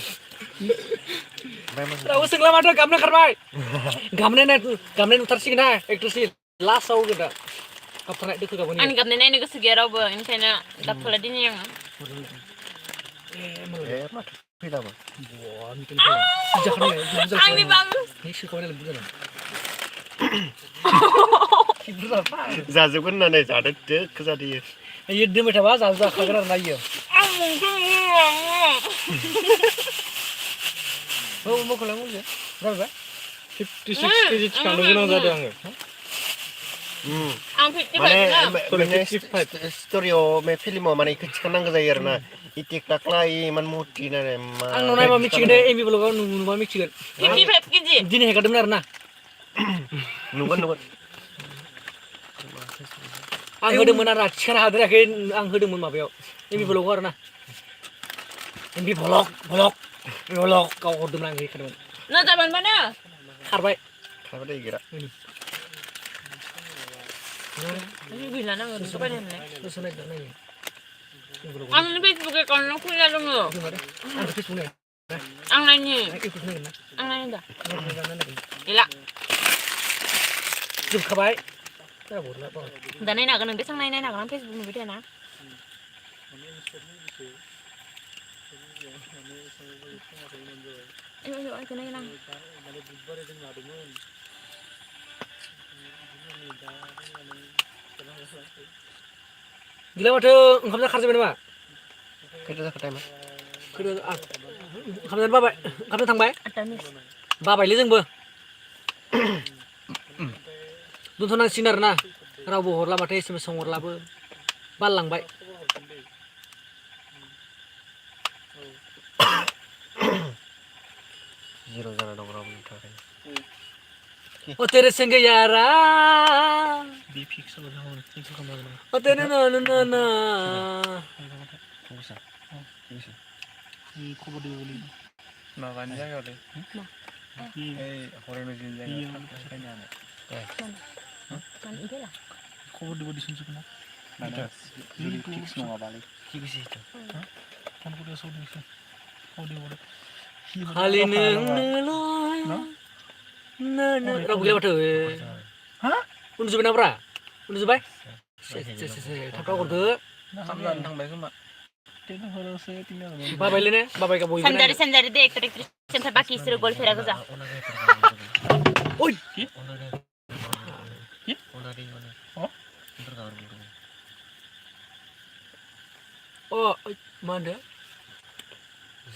रावबो सोंला माथो गाबनो खारबाय गाबनाय नुथारसिगोन ना एक्ट्रेसनि लास्टआव दा गाबथारनाय दोखो गाबोन आंनि गाबनाय नायनो गोसो गैया रावबो ओंखायनो गाबथ'ला दिनै आङो माथो फैलाबो आंनि बाबु जाजोबगोन होननानै जादो दोखो जादोयो इयो दोनबाय थाबा जाखागोन आरो ना इयो मख'लाय मुंजों जाबाय 56 केजि थिखांनो गोनां जादों आङो आं 55 स्ट'रियाव बे फिल्माव माने इखो थिखांनांगौ जायो आरोना इटिक टाक्ला इमान मुति नायनाय मा आंनाव नायबा मिथिगोन दे एमबि ब्लगाव नुबा मिथिगोन 55 केजि दिनै हेगारदोंमोन आरो ना नुगोन आं होदोंमोन आरो थिखांनो हाद्रायाखै आं होदोंमोन माबायाव एमबि ब्लगाव आरो ना एमबि ब्लग गाव हरदोंमोन आं होखादोंमोन ना जाबानबानो खारबाय दै गिरा गैला नाङो सबायनो गोसो नायदों नायो आंनि फेसबुक एकाउन्टआव खुलिना दङ आं नायनि दा गैला जोबखाबाय दा नायनो हागोन नों बेसेबां नायनो हागोन आं फेसबुक नुबाय थायाना आइखौ नायगोन आं Gila maथो ओंखाम जाखारजोबबाय नामा? खैथा जाखो टाइमा? ओंखाम जानो बाबाय ओंखाम जानो थांबाय बाबायलै जोंबो दोनथ'नांसिगोन आरोना रावबो हरला माथो SMS हरलाबो बाललांबाय जिर' जाना दं रावबो थाखाय ओ तेरे संग यारा बि फिक्स खालामनो फिक्स खालामनो ओ तेरे ना ना ना ना खबसा खबसा खबर दिबोलै माबानि जायगायावलै ओइ हरैनो जि जायगायाव फैनानै खबर दिबो दिसुनसोना माने जुदि फिक्स नङाबालै কি বুঝিস তো फन करे सौदिसो खबर खालि नोंनोल' ना ना रावबो गैला माथो हा उन्दुजोब्बाय नाब्रा उन्दुजोब्बाय थाब थाब हरदो ओंखाम जानो थांबाय खोमा टेनहरावसो टिनहराव बाबायलै ने बाबाय गाबोय सानजारि सानजारि दे एक्टर एक्ट्रिस ओमफ्राय बाखि इसोरो गलफेरा गोजा ओइ अ मा होनदो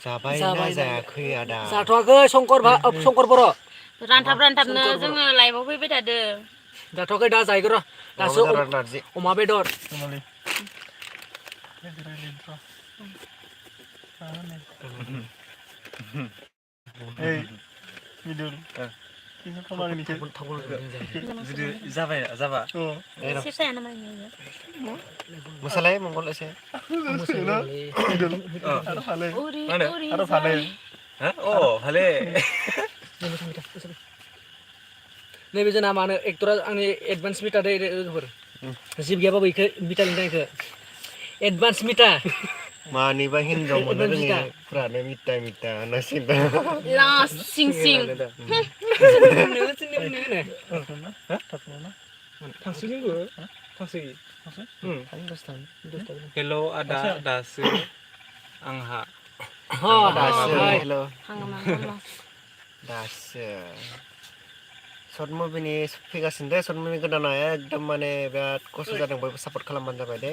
जाबाय ना जायाखै आदा जाथ'वाखै शंकर बर' रानथाब रानथाबनो जोङो लाइभआव फैबाय थादो जाथ'वाखै दा जाहैगोन र' दासो नारजि अमा बेदर सोमालै रायलायनोथ' ओइ मिदुल किसु खामानिखौ जुदि जाबाय जाबा सेसाया नामा मोसालाय मंगल एसे आरो फाले उरि मा होनो उरि आरो फाले हा अ फाले नैबे जोंना मानो एक्टरा आंनि एडभान्स मिटा दे लोगोफोर जिब गैयाबाबो इखो मिटा लिंदों इखो एडभान्स मिटा मानिबा हिनजाव मोननो रोङिफ्रानो मिटा मिटा होनांसिगोन लास सिं सिं थांसै जोंबो थांसै हेल' आदा दासो आंहा दासो हेल' हांगामा दासो सर्ट मुभिनि फैगासिनो दे सर्ट मुभि गोदाना एकदम माने बिराद खस्थ' जादों बयबो सापर्ट खालामबानो जाबाय दे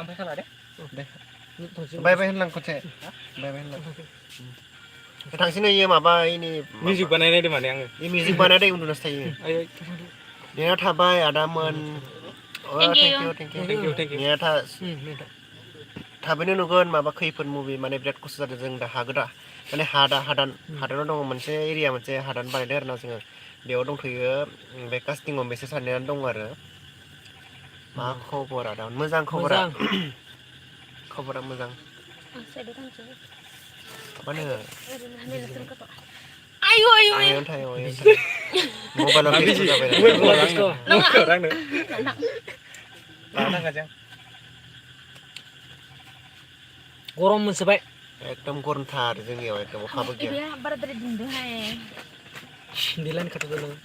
ओमफ्राय खाला दे बाय बाय होनलां खनसे बाय बाय होनलां थांसै नै माबा इनि मिउजिक बानायनायदों माने आङो इ मिउजिक बानायदों उन्दुनासो थायो नेना थाबाय आदामोन थेंक इउ नेना था थाबैनो नुगोन माबा खैफोद मुभि माने बिराद खस्थ' जादों जों दा माने हादानाव दङ मोनसे एरिया मोनसे हादान बानायदों आरोना जोङो बेयाव दंथ'यो बे कास्टिंआव मेसेज साननायानो दं आरो मा खबर आदा मोजां खबरा मोजां मानो आयु आयु आयं थायो मबाइलाव बेस्थ' जाबाय गरम मोनसोबाय एकदम गरमथार जोंनियाव एकदम अखाबो गैया बाराद्राय दुंदोंहाय देलायनो खाथियाव नोङो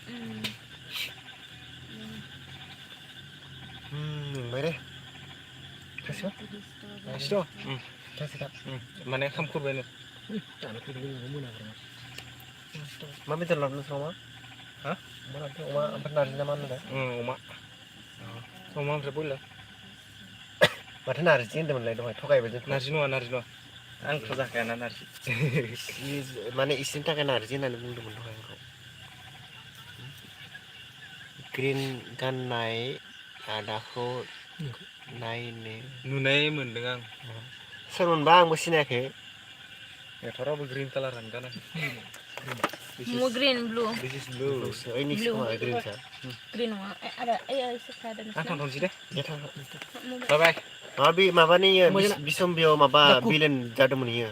मेंबाय दे माने खाम खुरबायनो मा बेदर लाबोनो नोंस्रा हा अमा ओमफ्राय नारजि ना मा होनदों अमा ओमफ्राय बयलार माथो नारजि होन्दोंमोनलाय दहाय थगायबाय जोंखौ नारजि नङा आंथ' जाखायाना नारजि माने इसोरनि थाखाय नारजि होननानै बुंदोंमोन दहाय आंखौ ग्रिन गाननाय आदाखौ नायनो नुनाय मोनदों आं सोर मोनबा आंबो सिनायाखै बेथ' रावबो ग्रिन कालारानो गानाखै ग्रिन ब्लु ग्रिनसो ग्रिन नङा आरो एसे खादों आं थांथ'नोसै दे बाय बाय माबानि बिसम्बियाव माबा बिलेन जादोंमोन इयो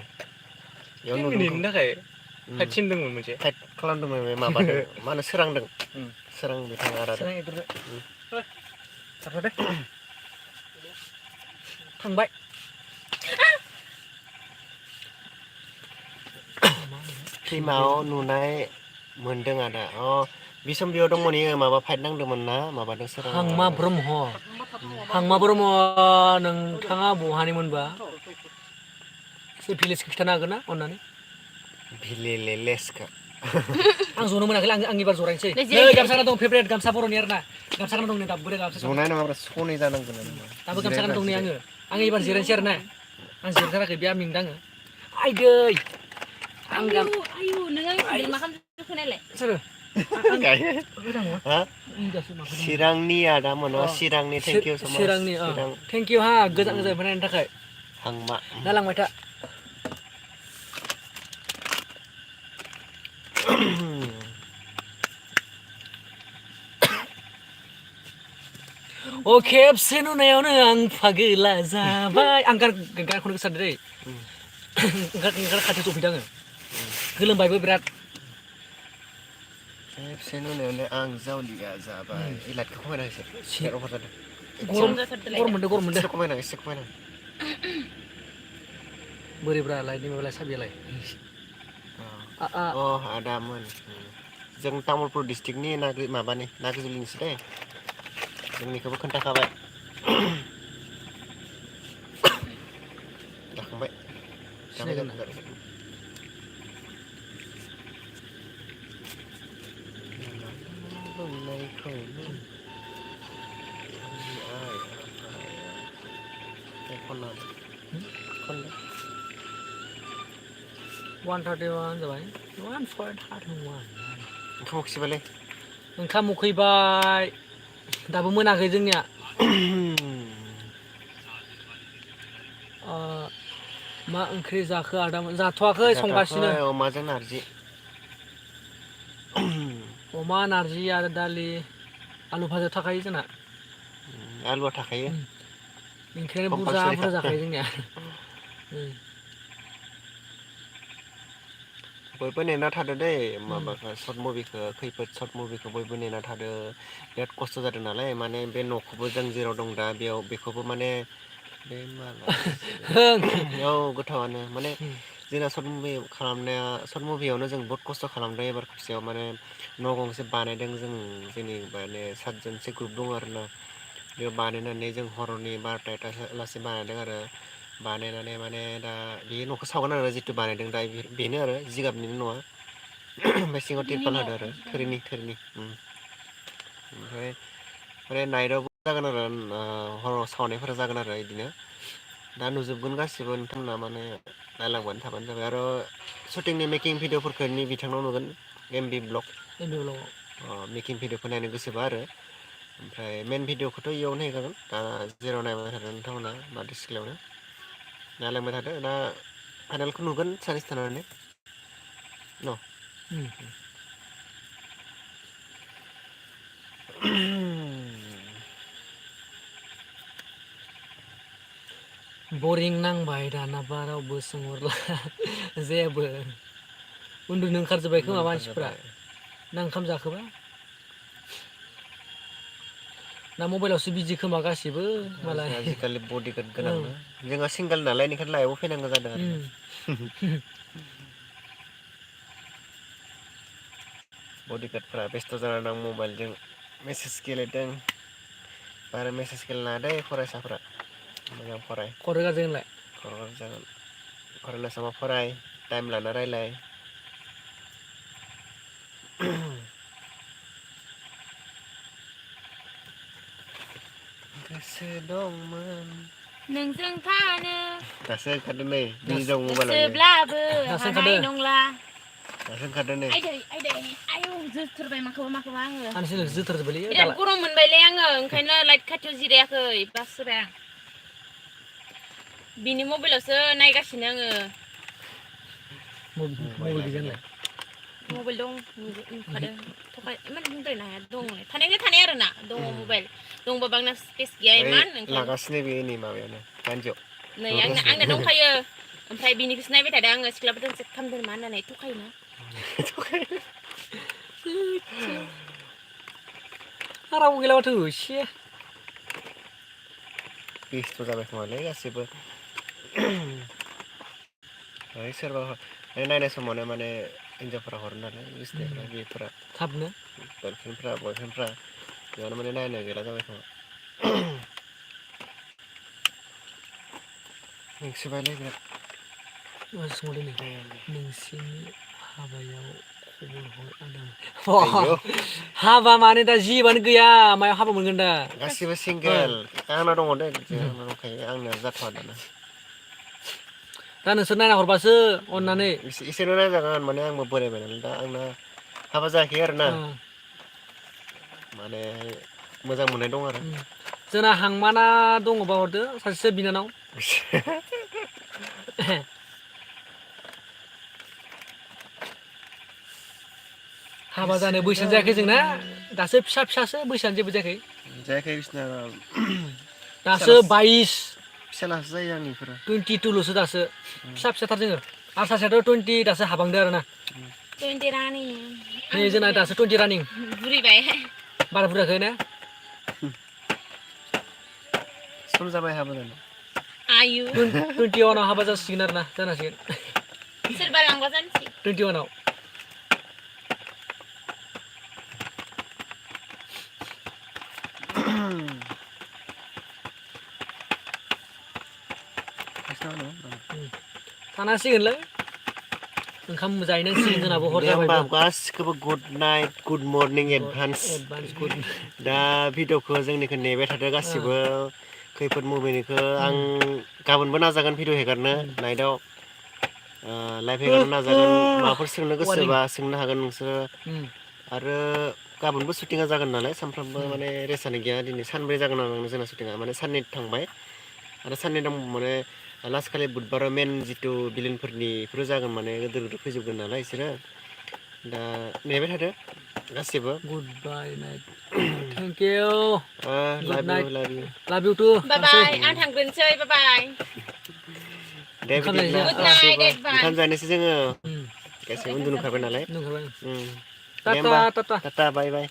बेयाव मिनिटनि नुदों थाखाय फाइट सिन दंमोन मोनसे फाइट खालामदोंमोन बे माबादों मा होनो सोरांदों सोरां बिथां आदादों थांबाय फिल्माव नुनाय मोनदों आदा बिसम्बियाव दंमोन इयो माबा फाइट नांदोंमोन ना माबादों सोरां हांमा ब्रह्म नोंथाङा बहानिमोनबा एसे भिलेजखौ खिथानो हागोन ना अननानै भिलेलेलेसखा आं जनो मोनाखै आं एबार जरायनोसै नै नै गामसा गान दं फेभरेट गामसा बर'नि आरोना गामसा गान दं नै दाबो गामसा जनाय नङाब्रा सनै जानांगोन दाबो गामसा गान दं नै आं एबार जिरायनोसै आरोना आं जिरायथाराखै बे मिंदों आङो आइदै आं आयु आयु नों आंनि मा खालामदों खोनालाय सोरो हा चिरांनि आदामोन चिरांनि थेंक इउ स माच चिरांनि थेंक इउ हा गोजान गोजान फैनायनि थाखाय हांमा नालांबाय था अ खेबसे नुनायावनो आं फागोला जाबाय आं गान खननो गोसो जादों दै ओंखार खाथियाव जफैदों आङो गोलोमबायबो बिराद खेबसे नुनायावनो आं जावलिया जाबाय ए लाइटखौ खमायना एसे बिराद अभार जादों गरम मोनदों एसे खमायना एसे खमायना बोरैब्रा लाइटनि माबालाय साबियालाय अ आदामोन जों तामुलपुर डिस्ट्रिक्टनि माबानि नाग्रिजुलिनिसो दे जोंनिखौबो खोन्थाखाबाय जाखांबाय जाबाय सिनायगोन ना जाबाय खनदो 131 जाबाय 1.31 ओंखाम उखैबायलै ओंखाम उखैबाय दाबो मोनाखै जोंनिया मा ओंख्रि जाखो आदामोन जाथ'वाखै संगासिनो अमाजों नारजि अमा नारजि आरो दालि आलु भाजा थाखायो जोंना आलुआ थाखायो ओंख्रियानो बुरजा कम्पालसरिखा जाखायो जोंनिया बयबो नेना थादो दै माबाखौ सर्ट मुभिखौ खैफोद सर्ट मुभिखौ बयबो नेना थादो बिराद खस्थ' जादों नालाय माने बे न'खौबो जों जेराव दं दा बेयाव बेखौबो माने बे औ गोथावानो माने जोंना सर्ट मुभि खालामनाया सर्ट मुभियावनो जों बहुत खस्थ' खालामदों एबार खेबसेयाव माने न' गंसे बानायदों जों जोंनि माने सातजनसो ग्रुप दं आरोना बेयाव बानायनानै जों हरनि 12ता 1ता लासे बानायदों आरो बानायनानै माने दा बे न'खौ सावगोन आरो जिथु बानायदों दा बेनो आरो जिगाबनिनो न'आ ओमफ्राय सिङाव तिरपाल होदो आरो थोरिनि ओमफ्राय माने नाइटआवबो जागोन आरो हराव सावनायफोरा जागोन आरो बिदिनो दा नुजोबगोन गासिबो नोंथांमोना माने नायलांबानो थाबानो जाबाय आरो शुटिंनि मेकिं भिडिअफोरखौ बिथांनाव नुगोन एमबि ब्लग मेकिं भिडिअखौ नायनो गोसोबा आरो ओमफ्राय मेन भिडिअखौथ' इयावनो हेगारगोन दा जेराव नायबाय थादों नोंथांमोना बारदै सिख्लायावनो नायलांबाय थादो दा फाइनालखौ नुगोन साननैसो थानानै न' बरिं नांबाय दानाबा रावबो सोंहरला जेबो उन्दुनो ओंखारजोब्बाय खोमा मानसिफ्रा ना ओंखाम जाखोबा ना मबाइलावसो बिजि खोमा गासिबो मालाय आजिखालि बडिगार्ड गोनांना जोंहा सिंगोल नालाय ओंखायनो लाइभआव फैनांगौ जादों आरो बडिगार्डफ्रा बेस्थ' जाना दं मबाइलजों मेसेज गेलेदों बारा मेसेज गेलेनाङा दै फरायसाफ्रा मोजां फराय खर' गाज्रि होनलाय खर' गाज्रि जागोन फरायनाय समाव फराय टाइम लाना रायलाय गोसो दंमोन नोंजों थानो दासो ओंखारदों नै दं मबाइलाव गोसोब्लाबो हानाय नंला दासो ओंखारदों नै आयदै आयौ जोथोरबाय माखौबा आङो आंसो जोथोरजोबबायलै बिराद गरम मोनबायलै आङो ओंखायनो लाइट खाथियाव जिरायाखै बासोबाय आं बिनि मबाइलावसो नायगासिनो आङो मबाइल गैजालाय मबाइल दं नुखादों थगाय इमान बुंद्रायनो हाया दं थानाय आरोना दङ मबाइल दंबाबो आंना स्पेस गैया इमान लागासिनो बे नै माबायावनो जानजियाव नै आंना दंखायो ओमफ्राय बिनिखौसो नायबाय थादों आङो सिख्लाफोरजों चेक खालामदों मा होननानै थगायोना रावबो गैला माथो एसे बेस्थ' जाबाय खोमालै गासिबो सोरबा नायनाय समावनो माने हिनजावफोरा हरो नालाय बिसिनायफ्रा बेफोरा थाबनो गार्लफ्रेन्डफ्रा बयफ्रेन्डफ्रा बेयावनो माने नायनो गैला जाबाय खोमा मेंसोबायलै बिराद सोंहरदो नै नोंसिनि हाबायाव खबर हर आदा आयौ हाबा माने दा जिबानो गैया मायाव हाबा मोनगोन दा गासिबो सिंगेल आंना दङ दे आंना दंखायो आंना जाथ'आ दाना दा नोंसोर नायना हरबासो अननानै इसोरनो नायजागोन माने आंबो बोरायबाय नालाय दा आंना हाबा जायाखै आरोना माने मोजां मोननाय दं आरो जोंना हांमाना दङबा हरदो सासेसो बिनानाव हाबा जानो बैसोआनो जायाखै जोंना दासो फिसासो बैसोआनो जेबो जायाखै जायाखै बिसना दासो 22 फिसालासो जायो आंनिफोरा 22ल'सो दासो फिसाथार जोङो आरो सासेयाथ' 20 दासो हाबांदो आरोना 20 रानिं नै जोंना दासो 20 रानिं बुरिबाय बारा बुरजाखै ने सम जाबाय हाबा जानो आयु 21 आव हाबा जासिगोन आरोना जानांसिगोन सोरबा लांबा जानोसै 21 आव थानांसिगोनलै ओंखाम जाहैनांसिगोन जोंनाबो हर दे जाबाय होमबा गासिखौबो good night good morning advance good दा भिडिअखौ जोंनिखौ नेबाय थादो गासिबो खैफोद मुभिनिखौ आं गाबोनबो नाजागोन भिडिअ हेगारनो नाइटआव लाइभ हेगारनो नाजागोन माबाफोर सोंनो गोसोबा सोंनो हागोन नोंसोरो आरो गाबोनबो शुटिंआ जागोन नालाय सानफ्रामबो माने रेसानो गैया दिनै सानब्रै जागोन आरो जोंना शुटिंआ माने साननै थांबाय आरो साननै दं माने लास्ट खालि बुधबाराव मेन जिथु भिलेनफोरनिफोर जागोन माने गिदिर गिदिर फैजोबगोन नालाय बिसोरो दा नेबाय थादो गासिबो good bye night thank you good love night you love you love you too bye bye आं थांग्रोनोसै बाय बाय दे बिदिब्ला गुड नाइट एडभान्स ओंखाम जानोसै जोङो गासैबो उन्दुनो ओंखारबाय नालाय ओंखारबाय दे टाटा होमबा टाटा टाटा बाय बाय